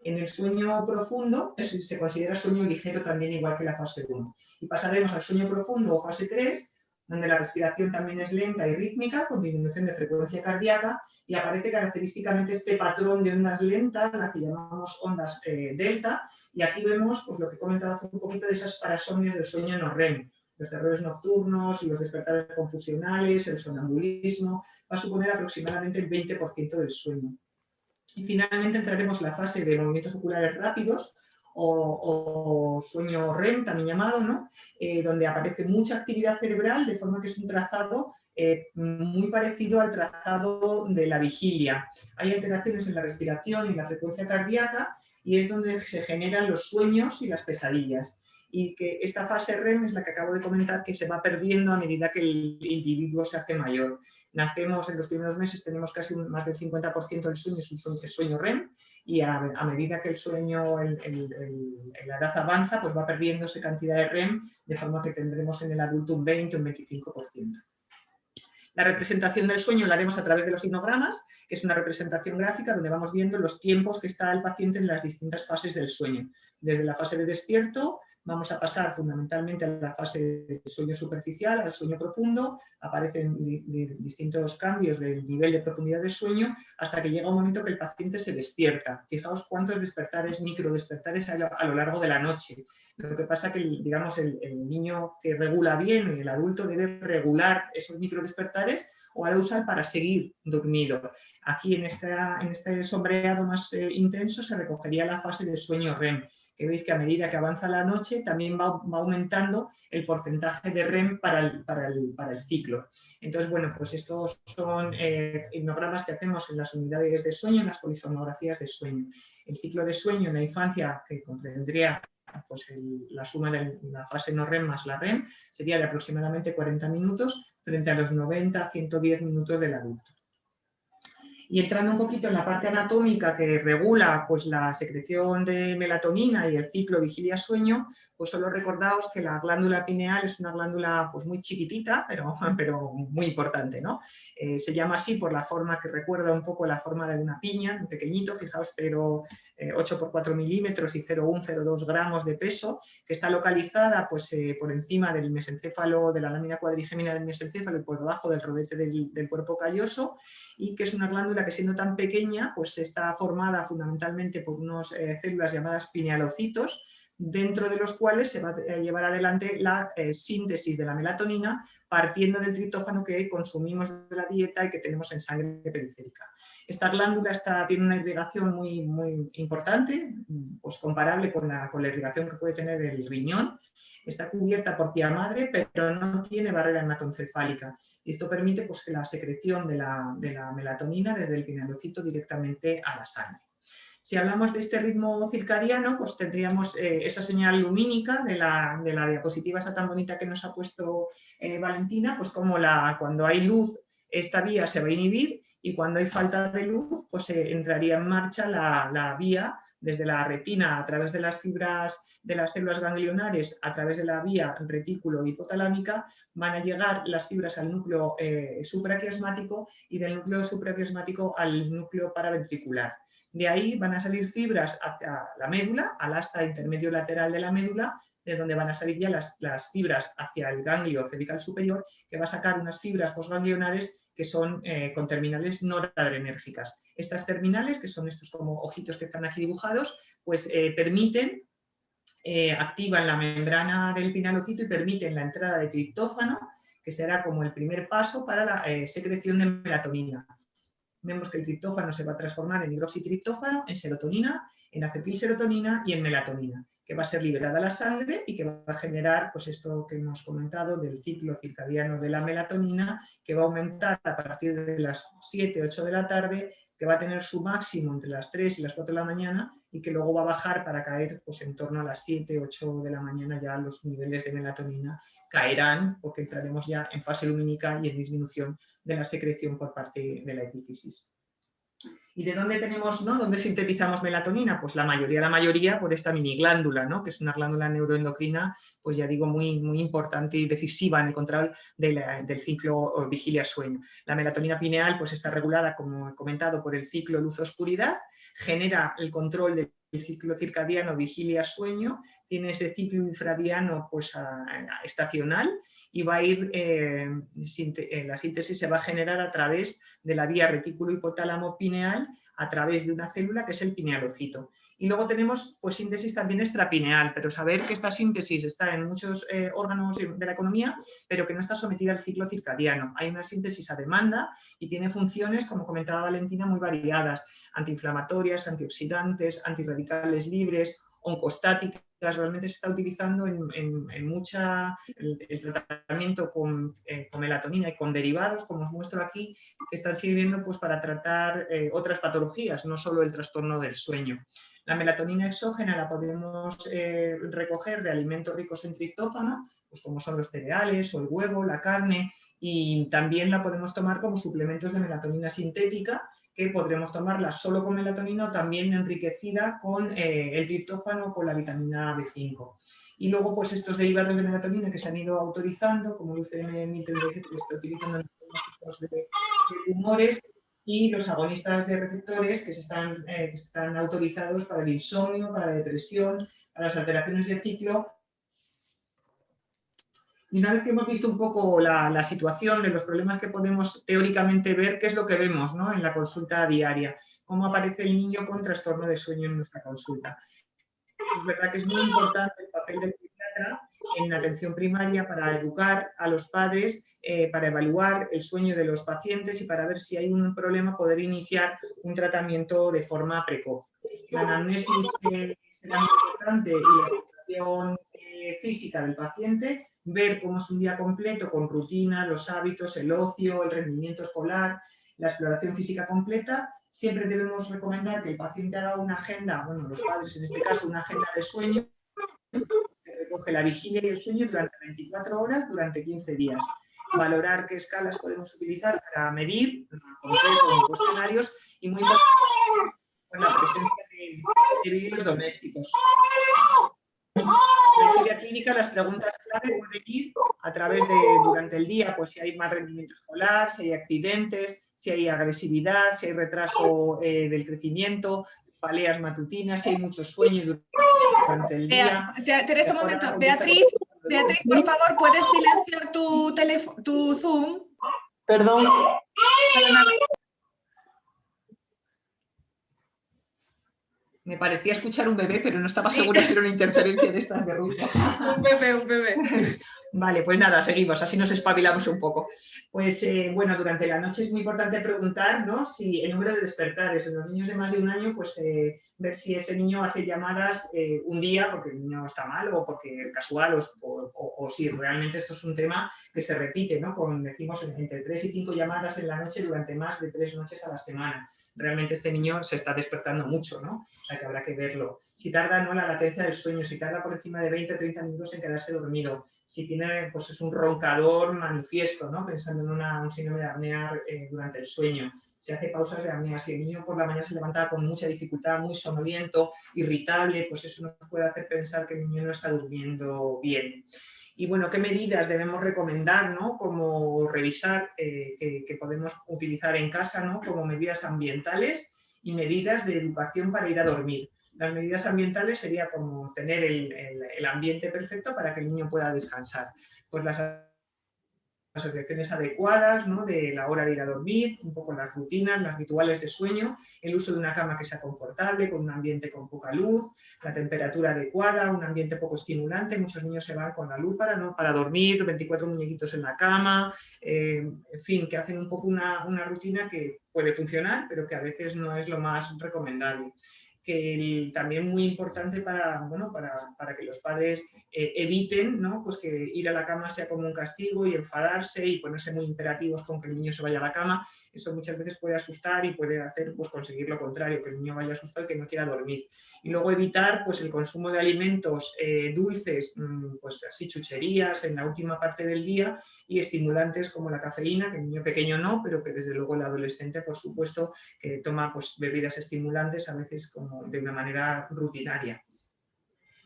S2: En el sueño profundo se considera sueño ligero también igual que la fase 1. Y pasaremos al sueño profundo o fase 3, donde la respiración también es lenta y rítmica, con disminución de frecuencia cardíaca, y aparece característicamente este patrón de ondas lentas, la que llamamos ondas delta, y aquí vemos pues, lo que he comentado hace un poquito de esas parasomnias del sueño no REM, los terrores nocturnos, los despertares confusionales, el sonambulismo, va a suponer aproximadamente el 20% del sueño. Y finalmente entraremos en la fase de movimientos oculares rápidos, o sueño REM, también llamado, ¿no? Donde aparece mucha actividad cerebral, de forma que es un trazado muy parecido al trazado de la vigilia. Hay alteraciones en la respiración y en la frecuencia cardíaca y es donde se generan los sueños y las pesadillas. Y que esta fase REM es la que acabo de comentar, que se va perdiendo a medida que el individuo se hace mayor. Nacemos en los primeros meses, tenemos casi más del 50% del sueño es sueño REM, y a medida que el sueño, la edad avanza, pues va perdiendo esa cantidad de REM, de forma que tendremos en el adulto un 20 o un 25%. La representación del sueño la haremos a través de los hipnogramas, que es una representación gráfica donde vamos viendo los tiempos que está el paciente en las distintas fases del sueño. Desde la fase de despierto, vamos a pasar fundamentalmente a la fase del sueño superficial, al sueño profundo, aparecen distintos cambios del nivel de profundidad del sueño hasta que llega un momento que el paciente se despierta. Fijaos cuántos despertares, microdespertares hay a lo largo de la noche. Lo que pasa es que, digamos, el niño que regula bien, el adulto debe regular esos microdespertares o ahora usar para seguir dormido. Aquí en este sombreado más intenso se recogería la fase de sueño REM, que veis que a medida que avanza la noche también va aumentando el porcentaje de REM para el ciclo. Entonces, bueno, pues estos son hipnogramas que hacemos en las unidades de sueño, en las polisomnografías de sueño. El ciclo de sueño en la infancia, que comprendría pues la suma de la fase no REM más la REM, sería de aproximadamente 40 minutos frente a los 90-110 minutos del adulto. Y entrando un poquito en la parte anatómica que regula pues, la secreción de melatonina y el ciclo vigilia-sueño, pues solo recordaos que la glándula pineal es una glándula pues, muy chiquitita, pero muy importante, ¿no? Se llama así por la forma que recuerda un poco la forma de una piña, un pequeñito, fijaos, 8 por 4 milímetros y 0,1-0,2 gramos de peso, que está localizada pues, por encima del mesencéfalo, de la lámina cuadrigémina del mesencéfalo y por debajo del rodete del cuerpo calloso, y que es una glándula que siendo tan pequeña pues está formada fundamentalmente por unas células llamadas pinealocitos, dentro de los cuales se va a llevar adelante la síntesis de la melatonina partiendo del triptófano que consumimos de la dieta y que tenemos en sangre periférica. Esta glándula tiene una irrigación muy importante, pues comparable con la irrigación que puede tener el riñón. Está cubierta por pía madre, pero no tiene barrera hematoencefálica. Y esto permite pues, que la secreción de la melatonina desde el pinealocito directamente a la sangre. Si hablamos de este ritmo circadiano, pues tendríamos esa señal lumínica de la diapositiva esa tan bonita que nos ha puesto Valentina, pues como cuando hay luz esta vía se va a inhibir y cuando hay falta de luz pues entraría en marcha la vía desde la retina a través de las fibras de las células ganglionares, a través de la vía retículo hipotalámica, van a llegar las fibras al núcleo supraquiasmático y del núcleo supraquiasmático al núcleo paraventricular. De ahí van a salir fibras hacia la médula, al asta intermedio lateral de la médula, de donde van a salir ya las fibras hacia el ganglio cervical superior, que va a sacar unas fibras postganglionares que son con terminales noradrenérgicas. Estas terminales, que son estos como ojitos que están aquí dibujados, pues activan la membrana del pinealocito y permiten la entrada de triptófano, que será como el primer paso para la secreción de melatonina. Vemos que el triptófano se va a transformar en hidroxitriptófano, en serotonina, en acetilserotonina y en melatonina, que va a ser liberada a la sangre y que va a generar pues, esto que hemos comentado del ciclo circadiano de la melatonina, que va a aumentar a partir de las 7-8 de la tarde, que va a tener su máximo entre las 3 y las 4 de la mañana y que luego va a bajar para caer pues, en torno a las 7-8 de la mañana. Ya los niveles de melatonina caerán porque entraremos ya en fase lumínica y en disminución de la secreción por parte de la epífisis. ¿Y de dónde tenemos, ¿no? ¿Dónde sintetizamos melatonina? Pues la mayoría por esta mini glándula, ¿no? Que es una glándula neuroendocrina, pues ya digo, muy importante y decisiva en el control del ciclo vigilia-sueño. La melatonina pineal pues está regulada, como he comentado, por el ciclo luz-oscuridad, genera el control del ciclo circadiano vigilia-sueño, tiene ese ciclo infradiano pues, estacional, y va a ir, la síntesis se va a generar a través de la vía retículo hipotálamo pineal, a través de una célula que es el pinealocito. Y luego tenemos pues, síntesis también extrapineal, pero saber que esta síntesis está en muchos órganos de la economía, pero que no está sometida al ciclo circadiano. Hay una síntesis a demanda y tiene funciones, como comentaba Valentina, muy variadas: antiinflamatorias, antioxidantes, antirradicales libres, oncostáticas. Realmente se está utilizando en mucha el tratamiento con melatonina y con derivados, como os muestro aquí, que están sirviendo pues, para tratar otras patologías, no solo el trastorno del sueño. La melatonina exógena la podemos recoger de alimentos ricos en triptófano, pues como son los cereales o el huevo, la carne, y también la podemos tomar como suplementos de melatonina sintética, que podremos tomarla solo con melatonina o también enriquecida con el triptófano o con la vitamina B5. Y luego pues estos derivados de melatonina que se han ido autorizando, como el UCM-1037 que se está utilizando en los tipos de tumores, y los agonistas de receptores que están autorizados para el insomnio, para la depresión, para las alteraciones de ciclo. Y una vez que hemos visto un poco la situación de los problemas que podemos teóricamente ver, ¿qué es lo que vemos, ¿no? En la consulta diaria? ¿Cómo aparece el niño con trastorno de sueño en nuestra consulta? Es verdad que es muy importante el papel del pediatra en la atención primaria para educar a los padres, para evaluar el sueño de los pacientes y para ver si hay un problema, poder iniciar un tratamiento de forma precoz. La anamnesis se será muy importante, y la situación física del paciente, ver cómo es un día completo con rutina, los hábitos, el ocio, el rendimiento escolar, la exploración física completa. Siempre debemos recomendar que el paciente haga una agenda, bueno, los padres en este caso, una agenda de sueño, que recoge la vigilia y el sueño durante 24 horas, durante 15 días. Valorar qué escalas podemos utilizar para medir con test o en cuestionarios, y muy importante con la presencia de vídeos domésticos. En la historia clínica, las preguntas clave pueden ir a través de, durante el día, pues si hay mal rendimiento escolar, si hay accidentes, si hay agresividad, si hay retraso del crecimiento, paleas matutinas, si hay mucho sueño durante el día.
S1: Teresa, un momento. Beatriz, por favor, ¿puedes silenciar tu Zoom?
S3: Perdón.
S2: Me parecía escuchar un bebé, pero no estaba segura si era una interferencia de estas de ruido.
S1: Un bebé.
S2: Vale, pues nada, seguimos, así nos espabilamos un poco. Pues bueno, durante la noche es muy importante preguntar, ¿no?, si el número de despertares en los niños de más de un año, pues ver si este niño hace llamadas un día porque el niño está mal o porque casual, o si realmente esto es un tema que se repite, ¿no?, con, decimos, entre 3 y 5 llamadas en la noche durante más de 3 noches a la semana. Realmente este niño se está despertando mucho, ¿no? O sea que habrá que verlo. Si tarda, ¿no?, la latencia del sueño, si tarda por encima de 20 o 30 minutos en quedarse dormido, si tiene, pues es un roncador manifiesto, ¿no?, pensando en un síndrome de apnea durante el sueño, si hace pausas de apnea, si el niño por la mañana se levanta con mucha dificultad, muy somnoliento, irritable, pues eso nos puede hacer pensar que el niño no está durmiendo bien. Y bueno, ¿qué medidas debemos recomendar, ¿no?, como revisar que podemos utilizar en casa, ¿no?, como medidas ambientales y medidas de educación para ir a dormir? Las medidas ambientales sería como tener el ambiente perfecto para que el niño pueda descansar. Pues las asociaciones adecuadas, ¿no?, de la hora de ir a dormir, un poco las rutinas, las rituales de sueño, el uso de una cama que sea confortable, con un ambiente con poca luz, la temperatura adecuada, un ambiente poco estimulante. Muchos niños se van con la luz para dormir, 24 muñequitos en la cama, en fin, que hacen un poco una rutina que puede funcionar, pero que a veces no es lo más recomendable. Que también muy importante para que los padres eviten, ¿no?, pues que ir a la cama sea como un castigo y enfadarse y ponerse muy imperativos con que el niño se vaya a la cama. Eso muchas veces puede asustar y puede hacer, pues, conseguir lo contrario, que el niño vaya asustado y que no quiera dormir. Y luego evitar, pues, el consumo de alimentos dulces, pues así chucherías en la última parte del día, y estimulantes como la cafeína, que el niño pequeño no, pero que desde luego el adolescente, por supuesto, que toma, pues, bebidas estimulantes a veces como de una manera rutinaria.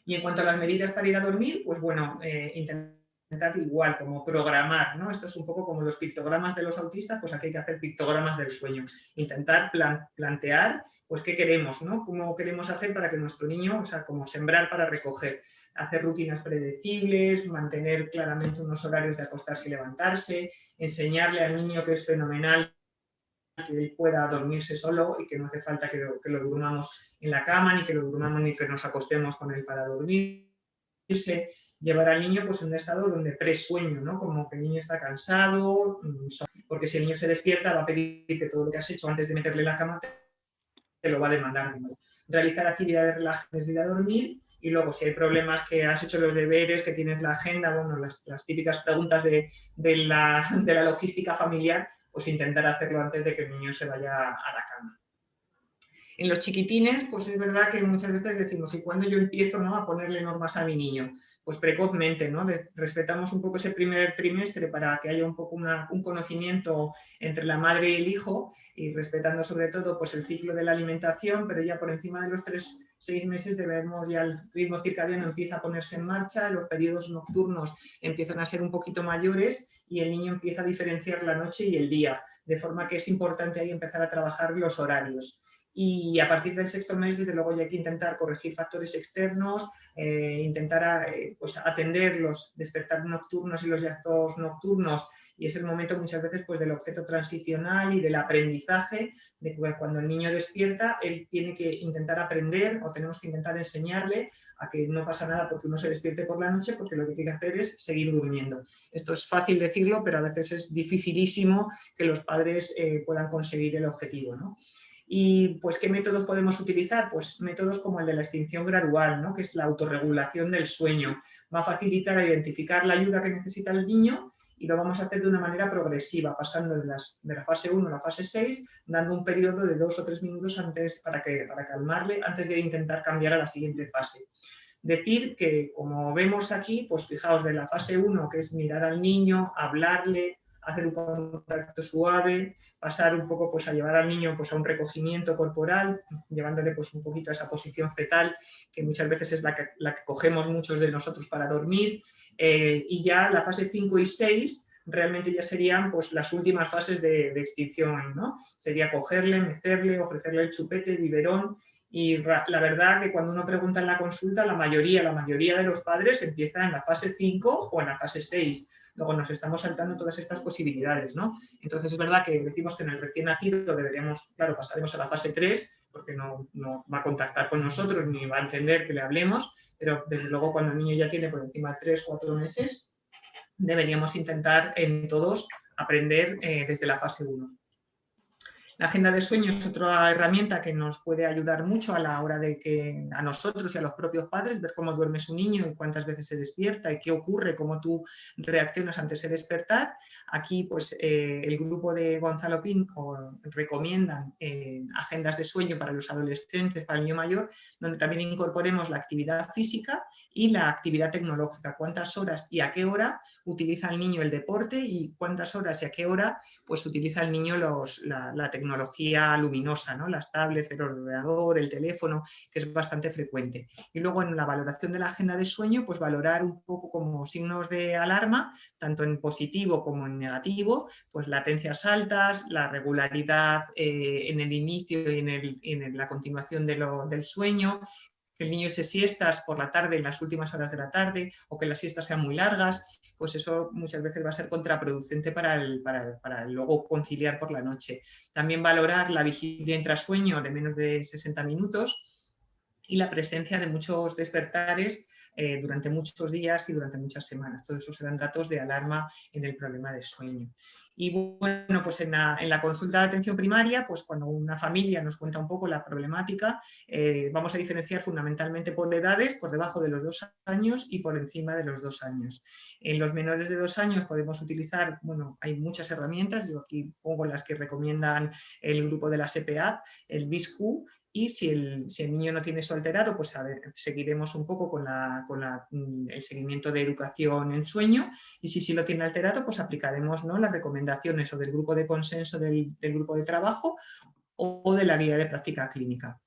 S2: Y en cuanto a las medidas para ir a dormir, pues bueno, intentar igual, como programar, ¿no? Esto es un poco como los pictogramas de los autistas, pues aquí hay que hacer pictogramas del sueño. Intentar plantear, pues, qué queremos, ¿no?, cómo queremos hacer para que nuestro niño, o sea, como sembrar para recoger, hacer rutinas predecibles, mantener claramente unos horarios de acostarse y levantarse, enseñarle al niño que es fenomenal que él pueda dormirse solo y que no hace falta que lo durmamos en la cama, ni que lo durmamos ni que nos acostemos con él para dormirse. Llevar al niño, pues, en un estado donde presueño, ¿no?, como que el niño está cansado, porque si el niño se despierta va a pedir que todo lo que has hecho antes de meterle en la cama te lo va a demandar. Realizar actividades relajantes de ir a dormir. Y luego, si hay problemas, que has hecho los deberes, que tienes la agenda, bueno, las típicas preguntas de la logística familiar, pues intentar hacerlo antes de que el niño se vaya a la cama. En los chiquitines, pues es verdad que muchas veces decimos, ¿y cuándo yo empiezo, ¿no?, a ponerle normas a mi niño? Pues precozmente, ¿no? Respetamos un poco ese primer trimestre para que haya un poco un conocimiento entre la madre y el hijo, y respetando sobre todo, pues, el ciclo de la alimentación, pero ya por encima de los 6 meses debemos, ya el ritmo circadiano empieza a ponerse en marcha, los periodos nocturnos empiezan a ser un poquito mayores y el niño empieza a diferenciar la noche y el día, de forma que es importante ahí empezar a trabajar los horarios. Y a partir del 6º mes, desde luego, ya hay que intentar corregir factores externos, intentar pues, atender los despertar nocturnos y los llantos nocturnos, y es el momento muchas veces, pues, del objeto transicional y del aprendizaje, de que cuando el niño despierta, él tiene que intentar aprender, o tenemos que intentar enseñarle a que no pasa nada porque uno se despierte por la noche, porque lo que tiene que hacer es seguir durmiendo. Esto es fácil decirlo, pero a veces es dificilísimo que los padres puedan conseguir el objetivo, ¿no? ¿Y pues qué métodos podemos utilizar? Pues métodos como el de la extinción gradual, ¿no? Que es la autorregulación del sueño. Va a facilitar identificar la ayuda que necesita el niño y lo vamos a hacer de una manera progresiva, pasando de la fase 1 a la fase 6, dando un periodo de 2 o 3 minutos antes para calmarle, antes de intentar cambiar a la siguiente fase. Decir que, como vemos aquí, pues fijaos, de la fase 1, que es mirar al niño, hablarle, hacer un contacto suave, pasar un poco pues, a llevar al niño pues, a un recogimiento corporal, llevándole pues, un poquito a esa posición fetal, que muchas veces es la que cogemos muchos de nosotros para dormir, y ya la fase 5 y 6 realmente ya serían pues, las últimas fases de extinción, ¿no? Sería cogerle, mecerle, ofrecerle el chupete, el biberón. Y la verdad que cuando uno pregunta en la consulta, la mayoría de los padres empieza en la fase 5 o en la fase 6. Luego nos estamos saltando todas estas posibilidades, ¿no? Entonces es verdad que decimos que en el recién nacido deberíamos, claro, pasaremos a la fase 3, porque no va a contactar con nosotros ni va a entender que le hablemos, pero desde luego cuando el niño ya tiene por encima de 3 o 4 meses, deberíamos intentar en todos aprender desde la fase 1. La agenda de sueño es otra herramienta que nos puede ayudar mucho a la hora de que a nosotros y a los propios padres ver cómo duerme su niño y cuántas veces se despierta y qué ocurre, cómo tú reaccionas ante ese despertar. Aquí pues el grupo de Gonzalo Pinco recomiendan agendas de sueño para los adolescentes, para el niño mayor, donde también incorporemos la actividad física y la actividad tecnológica. Cuántas horas y a qué hora utiliza el niño el deporte y cuántas horas y a qué hora pues utiliza el niño la tecnología luminosa, ¿no? Las tablets, el ordenador, el teléfono, que es bastante frecuente. Y luego en la valoración de la agenda de sueño, pues valorar un poco como signos de alarma, tanto en positivo como en negativo, pues latencias altas, la regularidad en el inicio y en la continuación del sueño, que el niño eche siestas por la tarde, en las últimas horas de la tarde, o que las siestas sean muy largas, pues eso muchas veces va a ser contraproducente para luego conciliar por la noche. También valorar la vigilia intrasueño de menos de 60 minutos y la presencia de muchos despertares durante muchos días y durante muchas semanas. Todos esos serán datos de alarma en el problema de sueño. Y bueno, pues en la consulta de atención primaria, pues cuando una familia nos cuenta un poco la problemática, vamos a diferenciar fundamentalmente por edades, por debajo de los 2 años y por encima de los 2 años. En los menores de 2 años podemos utilizar, bueno, hay muchas herramientas, yo aquí pongo las que recomiendan el grupo de la SPA, el BISQ, y si el niño no tiene eso alterado, pues seguiremos un poco con el seguimiento de educación en sueño, y si sí lo tiene alterado, pues aplicaremos, ¿no?, las recomendaciones o del grupo de consenso del grupo de trabajo o de la guía de práctica clínica.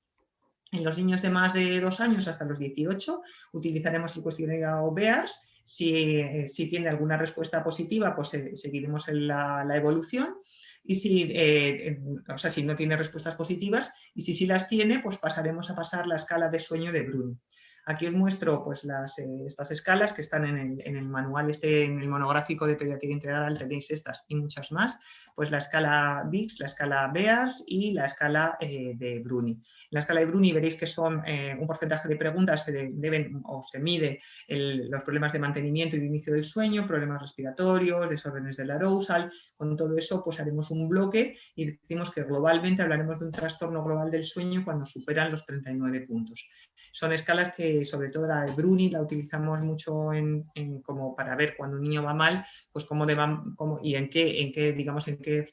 S2: En los niños de más de 2 años hasta los 18 utilizaremos el cuestionario BEARS. Si tiene alguna respuesta positiva, pues seguiremos en la evolución. Y si no tiene respuestas positivas, y si sí las tiene, pues pasaremos a pasar la escala de sueño de Bruni. Aquí os muestro pues, estas escalas que están en el manual, en el monográfico de pediatría integral, tenéis estas y muchas más, pues la escala BICS, la escala BEARS y la escala de Bruni. En la escala de Bruni veréis que son un porcentaje de preguntas, se mide los problemas de mantenimiento y de inicio del sueño, problemas respiratorios, desórdenes del arousal. Con todo eso pues haremos un bloque y decimos que globalmente hablaremos de un trastorno global del sueño cuando superan los 39 puntos. Son escalas que, sobre todo la de Bruni, la utilizamos mucho como para ver cuando un niño va mal, pues y en qué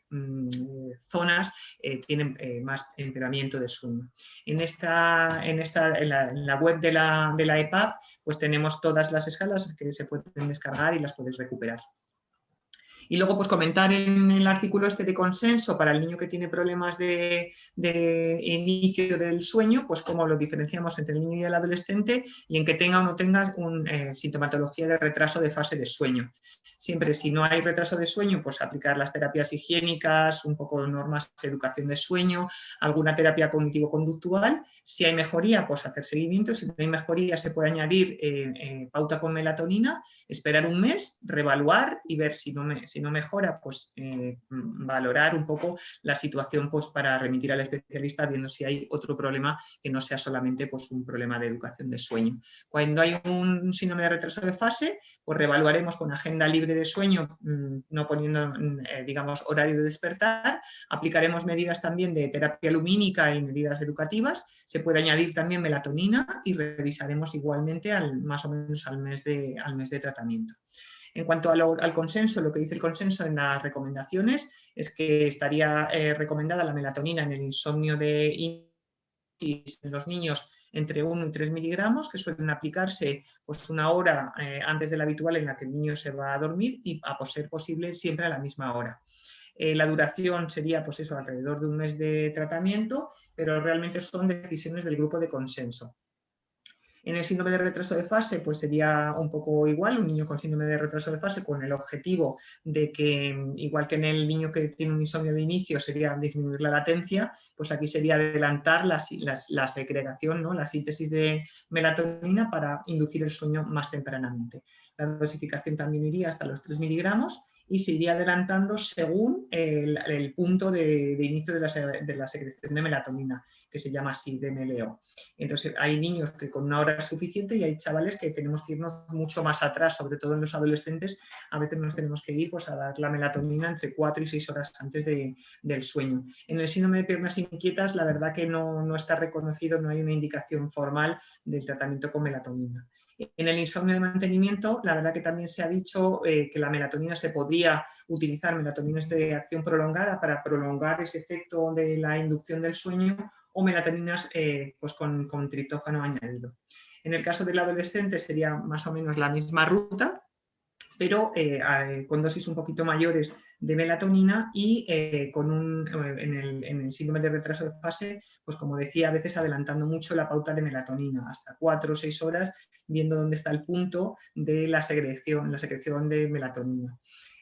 S2: zonas tienen más empeoramiento de sueño. En la web de la EPAP pues tenemos todas las escalas que se pueden descargar y las podéis recuperar. Y luego pues comentar en el artículo de consenso para el niño que tiene problemas de inicio del sueño, pues cómo lo diferenciamos entre el niño y el adolescente y en que tenga o no tenga sintomatología de retraso de fase de sueño. Siempre si no hay retraso de sueño, pues aplicar las terapias higiénicas, un poco normas de educación de sueño, alguna terapia cognitivo-conductual. Si hay mejoría, pues hacer seguimiento. Si no hay mejoría, se puede añadir pauta con melatonina, esperar un mes, reevaluar y ver si no Si no mejora, pues valorar un poco la situación pues, para remitir al especialista viendo si hay otro problema que no sea solamente pues, un problema de educación de sueño. Cuando hay un síndrome de retraso de fase, pues reevaluaremos con agenda libre de sueño, no poniendo, digamos, horario de despertar. Aplicaremos medidas también de terapia lumínica y medidas educativas. Se puede añadir también melatonina y revisaremos igualmente más o menos al mes de tratamiento. En cuanto al consenso, lo que dice el consenso en las recomendaciones es que estaría recomendada la melatonina en el insomnio de los niños entre 1 y 3 miligramos, que suelen aplicarse pues, una hora antes de la habitual en la que el niño se va a dormir y, a ser posible, siempre a la misma hora. La duración sería pues eso, alrededor de un mes de tratamiento, pero realmente son decisiones del grupo de consenso. En el síndrome de retraso de fase pues sería un poco igual, un niño con síndrome de retraso de fase con el objetivo de que, igual que en el niño que tiene un insomnio de inicio sería disminuir la latencia, pues aquí sería adelantar la segregación, ¿no? La síntesis de melatonina para inducir el sueño más tempranamente. La dosificación también iría hasta los 3 miligramos y se iría adelantando según el punto de inicio de la secreción de melatonina, que se llama así, DMLO. Entonces hay niños que con una hora es suficiente y hay chavales que tenemos que irnos mucho más atrás, sobre todo en los adolescentes, a veces nos tenemos que ir pues, a dar la melatonina entre 4 y 6 horas antes del sueño. En el síndrome de piernas inquietas, la verdad que no está reconocido, no hay una indicación formal del tratamiento con melatonina. En el insomnio de mantenimiento, la verdad que también se ha dicho que la melatonina se podría utilizar, melatoninas de acción prolongada, para prolongar ese efecto de la inducción del sueño, o melatoninas pues con triptófano añadido. En el caso del adolescente sería más o menos la misma ruta, pero con dosis un poquito mayores de melatonina y en el síndrome de retraso de fase, pues como decía, a veces adelantando mucho la pauta de melatonina, hasta 4 o 6 horas, viendo dónde está el punto de la secreción de melatonina.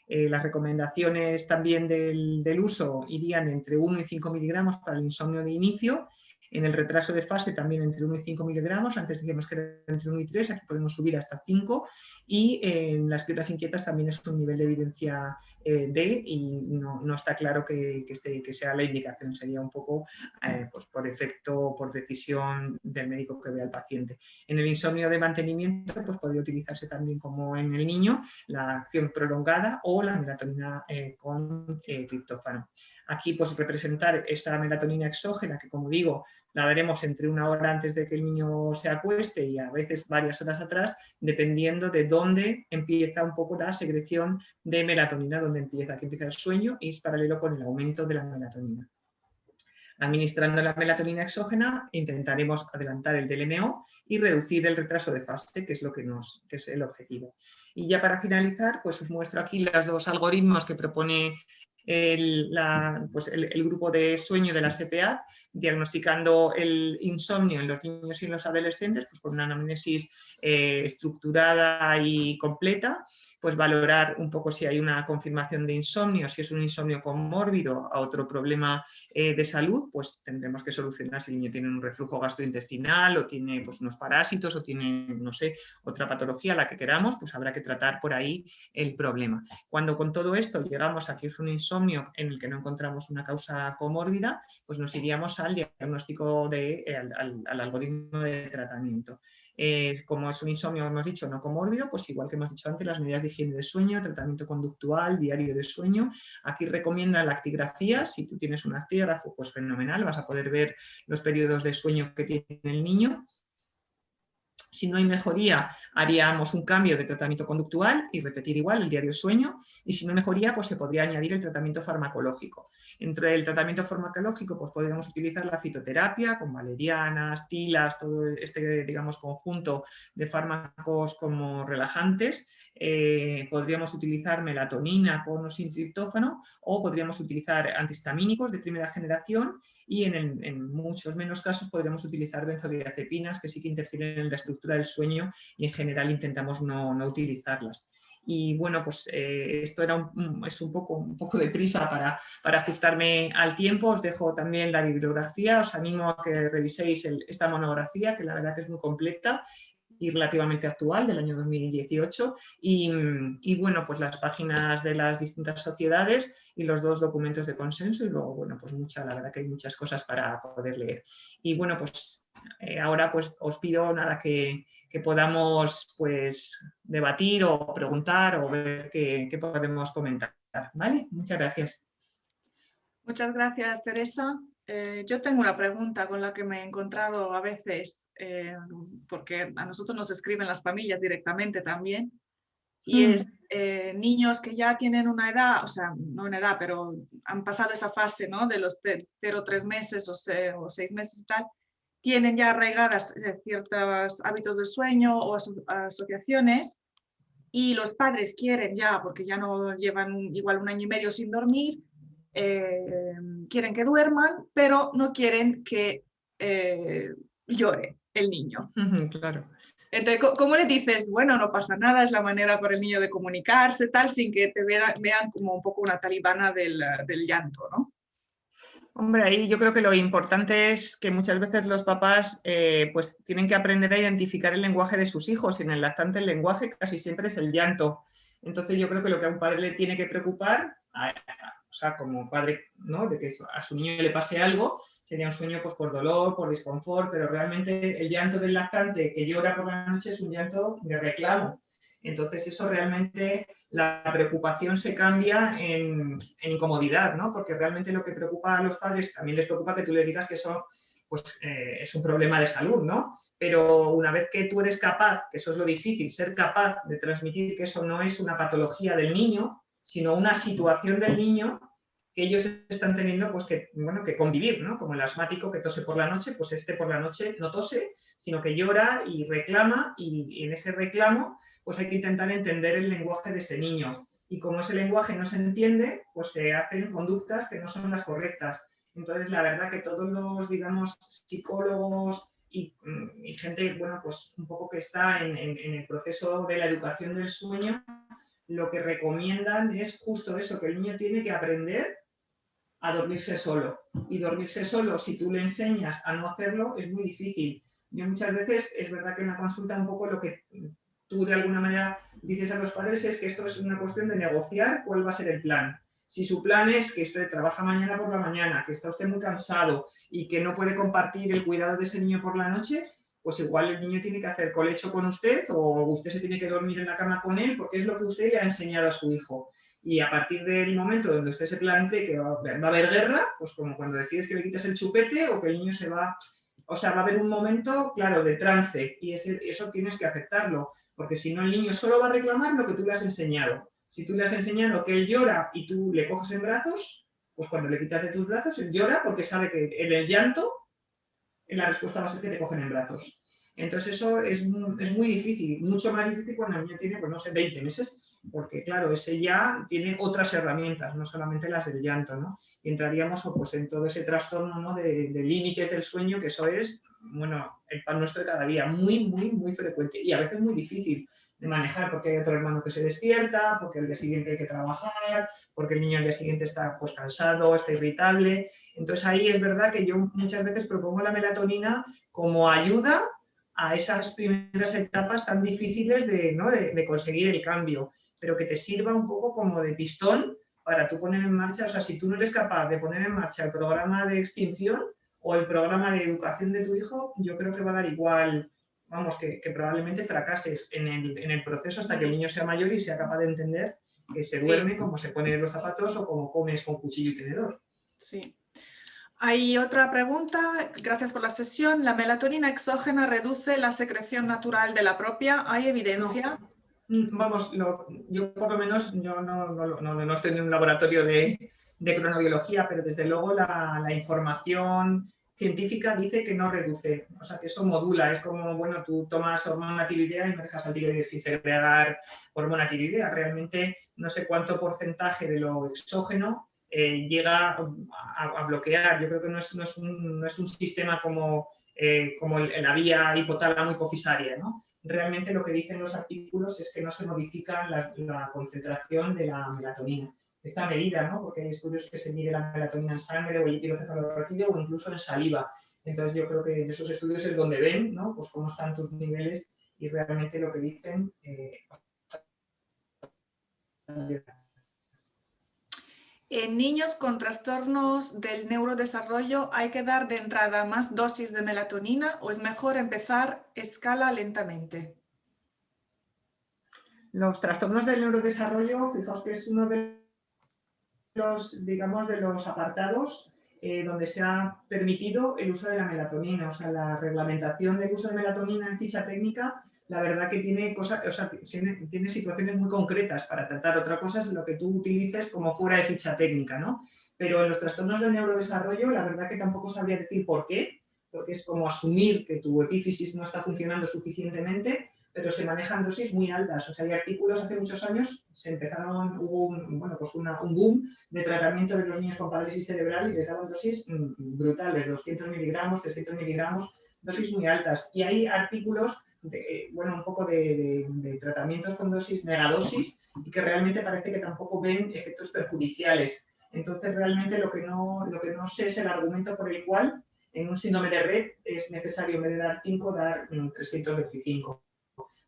S2: Las recomendaciones también del uso irían entre 1 y 5 miligramos para el insomnio de inicio. En el retraso de fase también entre 1 y 5 miligramos, antes decíamos que era entre 1 y 3, aquí podemos subir hasta 5, y en las piernas inquietas también es un nivel de evidencia D y no está claro que sea la indicación, sería un poco pues por efecto, por decisión del médico que vea al paciente. En el insomnio de mantenimiento pues podría utilizarse también, como en el niño, la acción prolongada o la melatonina con triptófano. Aquí pues representar esa melatonina exógena que, como digo, la daremos entre 1 hora antes de que el niño se acueste y a veces varias horas atrás, dependiendo de dónde empieza un poco la secreción de melatonina, dónde empieza. Aquí empieza el sueño y es paralelo con el aumento de la melatonina. Administrando la melatonina exógena intentaremos adelantar el DLMO y reducir el retraso de fase, que es lo que es el objetivo. Y ya para finalizar, pues os muestro aquí los 2 algoritmos que propone el grupo de sueño de la SPA, diagnosticando el insomnio en los niños y en los adolescentes, pues con una anamnesis estructurada y completa, pues valorar un poco si hay una confirmación de insomnio, si es un insomnio comórbido a otro problema de salud, pues tendremos que solucionar si el niño tiene un reflujo gastrointestinal o tiene pues, unos parásitos o tiene, no sé, otra patología, la que queramos, pues habrá que tratar por ahí el problema. Cuando con todo esto llegamos a que es un insomnio en el que no encontramos una causa comórbida, pues nos iríamos al diagnóstico al algoritmo de tratamiento. Como es un insomnio, hemos dicho, no comórbido, pues igual que hemos dicho antes, las medidas de higiene de sueño, tratamiento conductual, diario de sueño. Aquí recomienda la actigrafía. Si tú tienes un actígrafo, pues fenomenal, vas a poder ver los periodos de sueño que tiene el niño. Si no hay mejoría, haríamos un cambio de tratamiento conductual y repetir igual el diario sueño, y si no hay mejoría, pues se podría añadir el tratamiento farmacológico. Entre el tratamiento farmacológico, pues podríamos utilizar la fitoterapia con valerianas, tilas, todo este, digamos, conjunto de fármacos como relajantes. Podríamos utilizar melatonina con o sin triptófano, o podríamos utilizar antihistamínicos de primera generación, y en muchos menos casos podríamos utilizar benzodiazepinas, que sí que interfieren en la estructura del sueño y en general intentamos no utilizarlas. Y bueno, pues esto es un poco de prisa para ajustarme al tiempo. Os dejo también la bibliografía, os animo a que reviséis esta monografía, que la verdad que es muy completa y relativamente actual, del año 2018, y bueno, pues las páginas de las distintas sociedades y los 2 documentos de consenso, y luego, bueno, pues la verdad que hay muchas cosas para poder leer. Y bueno, pues ahora pues os pido nada que podamos pues debatir o preguntar o ver qué podemos comentar, ¿vale? Muchas gracias.
S1: Muchas gracias, Teresa. Yo tengo una pregunta con la que me he encontrado a veces, porque a nosotros nos escriben las familias directamente también, y es niños que ya tienen una edad, o sea, no una edad, pero han pasado esa fase, ¿no? De los 0 3 meses o 6 meses y tal, tienen ya arraigadas ciertos hábitos del sueño o asociaciones, y los padres quieren ya, porque ya no llevan igual 1 año y medio sin dormir, quieren que duerman, pero no quieren que llore el niño.
S2: Claro.
S1: Entonces, ¿cómo le dices? Bueno, no pasa nada, es la manera para el niño de comunicarse, tal, sin que te vean como un poco una talibana del llanto, ¿no?
S2: Hombre, ahí yo creo que lo importante es que muchas veces los papás pues tienen que aprender a identificar el lenguaje de sus hijos, y en el lactante el lenguaje casi siempre es el llanto. Entonces yo creo que lo que a un padre le tiene que preocupar, o sea, como padre, ¿no?, de que a su niño le pase algo, sería un sueño pues por dolor, por disconfort, pero realmente el llanto del lactante que llora por la noche es un llanto de reclamo. Entonces eso realmente, la preocupación se cambia en incomodidad, ¿no? Porque realmente lo que preocupa a los padres, también les preocupa que tú les digas que eso pues, es un problema de salud, ¿no? Pero una vez que tú eres capaz, que eso es lo difícil, ser capaz de transmitir que eso no es una patología del niño, sino una situación del niño que ellos están teniendo pues que, bueno, que convivir, ¿no? Como el asmático que tose por la noche, pues este por la noche no tose, sino que llora y reclama, y en ese reclamo pues hay que intentar entender el lenguaje de ese niño. Y como ese lenguaje no se entiende, pues se hacen conductas que no son las correctas. Entonces, la verdad que todos los, digamos, psicólogos y gente, bueno, pues un poco que está en el proceso de la educación del sueño, lo que recomiendan es justo eso, que el niño tiene que aprender a dormirse solo. Y dormirse solo, si tú le enseñas a no hacerlo, es muy difícil. Yo muchas veces, es verdad que en la consulta un poco lo que tú de alguna manera dices a los padres es que esto es una cuestión de negociar cuál va a ser el plan. Si su plan es que usted trabaja mañana por la mañana, que está usted muy cansado y que no puede compartir el cuidado de ese niño por la noche, pues igual el niño tiene que hacer colecho con usted, o usted se tiene que dormir en la cama con él, porque es lo que usted le ha enseñado a su hijo. Y a partir del momento donde usted se plantee que va a haber guerra, pues como cuando decides que le quites el chupete o que el niño se va... O sea, va a haber un momento, claro, de trance, y eso tienes que aceptarlo, porque si no el niño solo va a reclamar lo que tú le has enseñado. Si tú le has enseñado que él llora y tú le coges en brazos, pues cuando le quitas de tus brazos, él llora porque sabe que en el llanto la respuesta va a ser que te cogen en brazos. Entonces eso es muy difícil, mucho más difícil cuando el niño tiene, pues no sé, 20 meses, porque claro, ese ya tiene otras herramientas, no solamente las del llanto, ¿no? Y entraríamos pues en todo ese trastorno, ¿no?, de límites del sueño, que eso es, bueno, el pan nuestro de cada día, muy, muy, muy frecuente y a veces muy difícil de manejar, porque hay otro hermano que se despierta, porque el día siguiente hay que trabajar, porque el niño al día siguiente está pues cansado, está irritable. Entonces ahí es verdad que yo muchas veces propongo la melatonina como ayuda a esas primeras etapas tan difíciles ¿no?, de conseguir el cambio, pero que te sirva un poco como de pistón para tú poner en marcha. O sea, si tú no eres capaz de poner en marcha el programa de extinción o el programa de educación de tu hijo, yo creo que va a dar igual, vamos, que probablemente fracases en el proceso hasta que el niño sea mayor y sea capaz de entender que se duerme como se pone los zapatos o como comes con cuchillo y tenedor.
S1: Sí. Hay otra pregunta, gracias por la sesión. ¿La melatonina exógena reduce la secreción natural de la propia? ¿Hay evidencia?
S2: No. Vamos, yo por lo menos yo no estoy en un laboratorio de cronobiología, pero desde luego la información científica dice que no reduce, o sea que eso modula, es como, bueno, tú tomas hormona tiroidea y no dejas al tiroides sin segregar hormona tiroidea. Realmente no sé cuánto porcentaje de lo exógeno llega a bloquear. Yo creo que no es un sistema como la vía hipotálamo hipofisaria, ¿no? Realmente lo que dicen los artículos es que no se modifica la concentración de la melatonina. Esta medida, ¿no?, porque hay estudios que se mide la melatonina en sangre o el líquido cefalorraquídeo o incluso en saliva. Entonces yo creo que en esos estudios es donde ven, ¿no?, pues cómo están tus niveles y realmente lo que dicen...
S1: En niños con trastornos del neurodesarrollo, ¿hay que dar de entrada más dosis de melatonina o es mejor empezar escala lentamente?
S2: Los trastornos del neurodesarrollo, fijaos que es uno de los, digamos, de los apartados donde se ha permitido el uso de la melatonina. O sea, la reglamentación del uso de melatonina en ficha técnica, la verdad que tiene cosas, o sea, tiene situaciones muy concretas para tratar. Otra cosa es lo que tú utilices como fuera de ficha técnica, ¿no? Pero en los trastornos del neurodesarrollo, la verdad que tampoco sabría decir por qué, porque es como asumir que tu epífisis no está funcionando suficientemente, pero se manejan dosis muy altas. O sea, hay artículos hace muchos años, hubo un boom de tratamiento de los niños con parálisis cerebral y les daban dosis brutales, 200 miligramos, 300 miligramos, dosis muy altas. Y hay artículos, un poco de tratamientos con dosis, megadosis, y que realmente parece que tampoco ven efectos perjudiciales. Entonces, realmente lo que no sé es el argumento por el cual en un síndrome de Rett es necesario, en vez de dar 5, dar 325.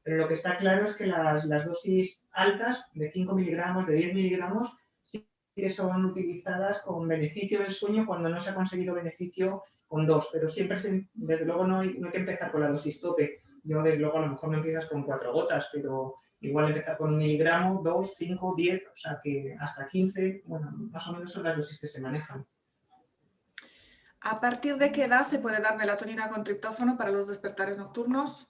S2: Pero lo que está claro es que las dosis altas, de 5 miligramos, de 10 miligramos, sí que son utilizadas con beneficio del sueño cuando no se ha conseguido beneficio con 2. Pero siempre, desde luego, no hay que empezar con la dosis tope. Yo, desde luego, a lo mejor no empiezas con 4 gotas, pero igual empezar con 1 miligramo, 2, 5, 10, o sea que hasta 15, bueno, más o menos son las dosis que se manejan.
S1: ¿A partir de qué edad se puede dar melatonina con triptófano para los despertares nocturnos?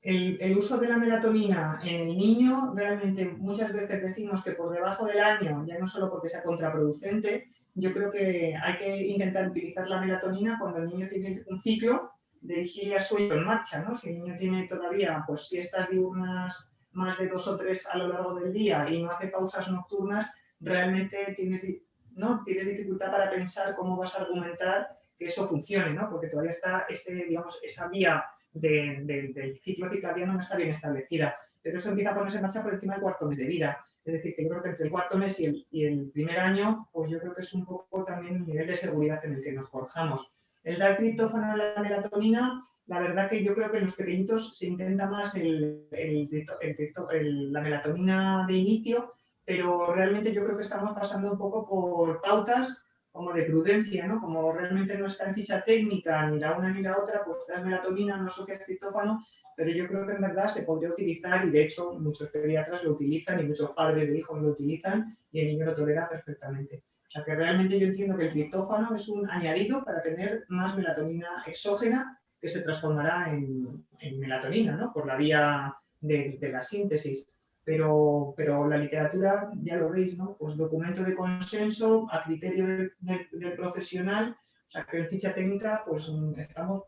S2: El uso de la melatonina en el niño, realmente muchas veces decimos que por debajo del año, ya no solo porque sea contraproducente, yo creo que hay que intentar utilizar la melatonina cuando el niño tiene un ciclo de vigilia-sueño en marcha, ¿no? Si el niño tiene todavía pues, siestas diurnas más de 2 o 3 a lo largo del día y no hace pausas nocturnas, realmente tienes dificultad para pensar cómo vas a argumentar que eso funcione, ¿no? Porque todavía está esa vía del ciclo circadiano no está bien establecida. Pero eso empieza a ponerse en marcha por encima del cuarto mes de vida. Es decir, que yo creo que entre el cuarto mes y el primer año, pues yo creo que es un poco también el nivel de seguridad en el que nos forjamos. El dar triptófano a la melatonina, la verdad que yo creo que en los pequeñitos se intenta más la melatonina de inicio, pero realmente yo creo que estamos pasando un poco por pautas como de prudencia, ¿no? Como realmente no está en ficha técnica ni la una ni la otra, pues das melatonina, no asocias triptófano, pero yo creo que en verdad se podría utilizar y de hecho muchos pediatras lo utilizan y muchos padres de hijos lo utilizan y el niño lo tolera perfectamente. O sea que realmente yo entiendo que el triptófano es un añadido para tener más melatonina exógena que se transformará en melatonina, ¿no? Por la vía de la síntesis. Pero la literatura, ya lo veis, ¿no? Pues documento de consenso a criterio del profesional, o sea que en ficha técnica pues estamos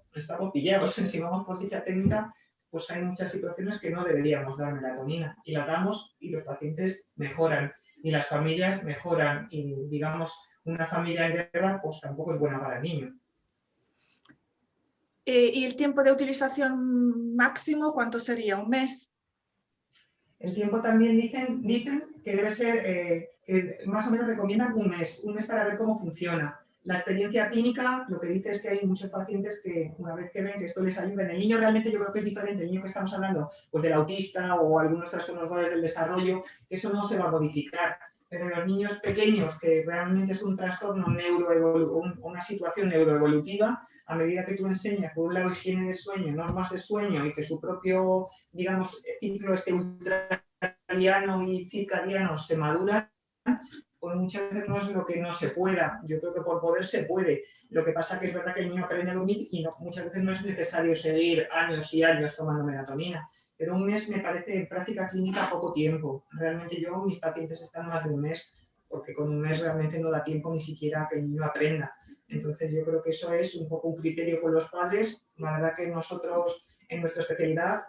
S2: pillados. Si vamos por ficha técnica, pues hay muchas situaciones que no deberíamos dar melatonina y la damos y los pacientes mejoran y las familias mejoran y digamos una familia en guerra pues tampoco es buena para el niño.
S1: ¿Y el tiempo de utilización máximo cuánto sería? ¿Un mes?
S2: El tiempo también dicen que debe ser, que más o menos recomiendan un mes para ver cómo funciona. La experiencia clínica lo que dice es que hay muchos pacientes que una vez que ven que esto les ayuda, en el niño realmente yo creo que es diferente, el niño que estamos hablando, pues del autista o algunos trastornos graves del desarrollo, eso no se va a modificar. Pero en los niños pequeños, que realmente es un trastorno una situación neuroevolutiva, a medida que tú enseñas, por un lado, higiene de sueño, normas de sueño y que su propio, digamos, ciclo ultradiano y circadiano se maduran, pues muchas veces no es lo que no se pueda. Yo creo que por poder se puede. Lo que pasa que es verdad que el niño aprende a dormir y muchas veces no es necesario seguir años y años tomando melatonina. Pero un mes me parece en práctica clínica poco tiempo. Realmente mis pacientes están más de un mes, porque con un mes realmente no da tiempo ni siquiera a que el niño aprenda. Entonces yo creo que eso es un poco un criterio con los padres. La verdad que nosotros en nuestra especialidad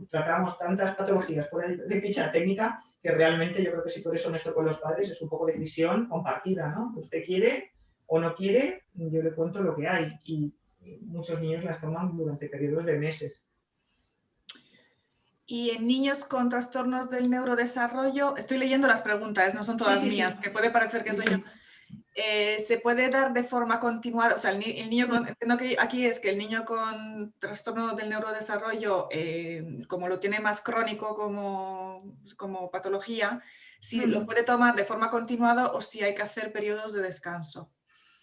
S2: tratamos tantas patologías fuera de ficha técnica que realmente yo creo que si tú eres honesto con los padres es un poco decisión compartida, ¿no? Usted quiere o no quiere, yo le cuento lo que hay y muchos niños las toman durante periodos de meses.
S1: Y en niños con trastornos del neurodesarrollo, estoy leyendo las preguntas, no son todas mías, que puede parecer que soy yo. Se puede dar de forma continuada, o sea, el niño entiendo que aquí es que el niño con trastorno del neurodesarrollo, como lo tiene más crónico como patología, si lo puede tomar de forma continuada o si hay que hacer periodos de descanso.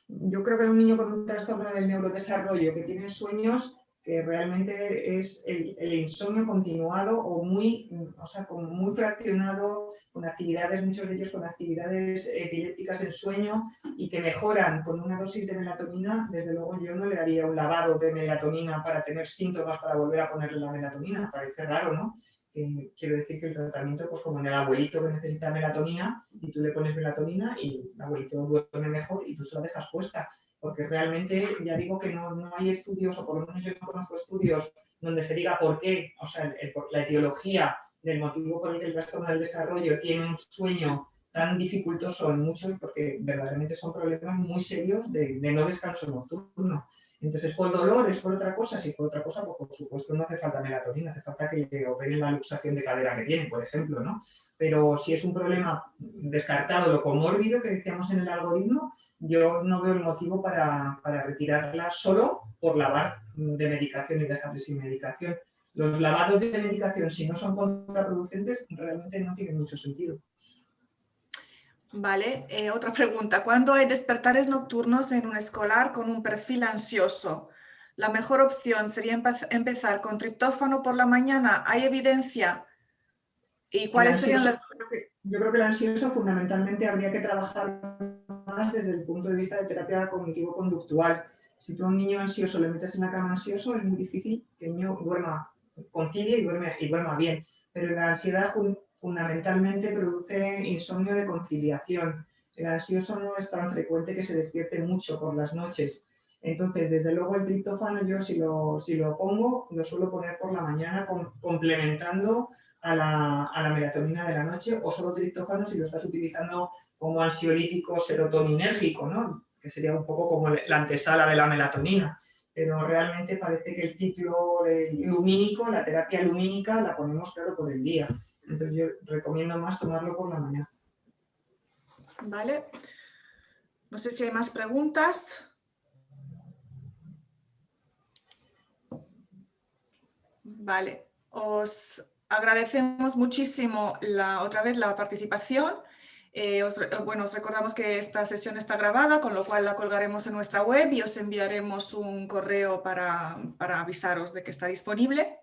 S2: Yo creo que un niño con un trastorno del neurodesarrollo que tiene sueños, que realmente es el insomnio continuado o sea, como muy fraccionado, con actividades, muchos de ellos con actividades epilépticas en sueño y que mejoran con una dosis de melatonina. Desde luego yo no le daría un lavado de melatonina para tener síntomas para volver a ponerle la melatonina, parece raro, ¿no? Quiero decir que el tratamiento, pues como en el abuelito que necesita melatonina y tú le pones melatonina y el abuelito duerme mejor y tú se la dejas puesta. Porque realmente ya digo que no hay estudios, o por lo menos yo no conozco estudios donde se diga por qué, o sea, la etiología del motivo por el que el trastorno del desarrollo tiene un sueño tan dificultoso en muchos, porque verdaderamente son problemas muy serios de no descanso nocturno. Entonces, ¿es por dolor? ¿Es por otra cosa? Si es por otra cosa, pues por supuesto no hace falta melatonina, hace falta que le operen la luxación de cadera que tiene, por ejemplo, ¿no? Pero si es un problema descartado, lo comórbido que decíamos en el algoritmo, yo no veo el motivo para retirarla solo por lavar de medicación y dejarle sin medicación. Los lavados de medicación, si no son contraproducentes, realmente no tienen mucho sentido.
S1: Vale, otra pregunta. ¿Cuándo hay despertares nocturnos en un escolar con un perfil ansioso? La mejor opción sería empezar con triptófano por la mañana. ¿Hay evidencia? ¿Y cuáles serían las...?
S2: Yo creo que el ansioso fundamentalmente habría que trabajar más desde el punto de vista de terapia cognitivo-conductual. Si tú a un niño ansioso le metes en la cama ansioso, es muy difícil que el niño concilie y duerma bien. Pero la ansiedad fundamentalmente produce insomnio de conciliación. El ansioso no es tan frecuente que se despierte mucho por las noches. Entonces, desde luego el triptófano yo si lo pongo, lo suelo poner por la mañana complementando a la melatonina de la noche, o solo triptófano si lo estás utilizando como ansiolítico serotoninérgico, ¿no? Que sería un poco como la antesala de la melatonina. Pero realmente parece que el ciclo lumínico, la terapia lumínica, la ponemos claro por el día. Entonces yo recomiendo más tomarlo por la mañana.
S1: Vale. No sé si hay más preguntas. Vale. Os agradecemos muchísimo otra vez la participación. Os recordamos que esta sesión está grabada, con lo cual la colgaremos en nuestra web y os enviaremos un correo para avisaros de que está disponible.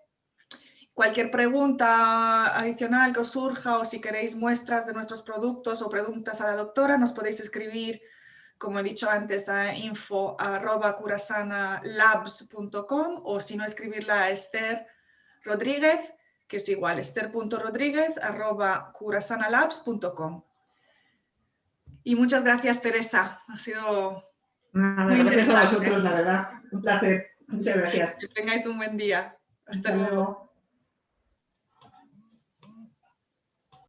S1: Cualquier pregunta adicional que os surja o si queréis muestras de nuestros productos o preguntas a la doctora, nos podéis escribir, como he dicho antes, a info@curasanalabs.com o si no, escribirla a Esther Rodríguez, que es igual, esther.rodríguez@curasanalabs.com. Y muchas gracias, Teresa. Ha sido muy
S2: gracias
S1: interesante.
S2: a vosotros, la verdad. Un placer. Muchas gracias.
S1: Que tengáis un buen día. Hasta
S2: luego.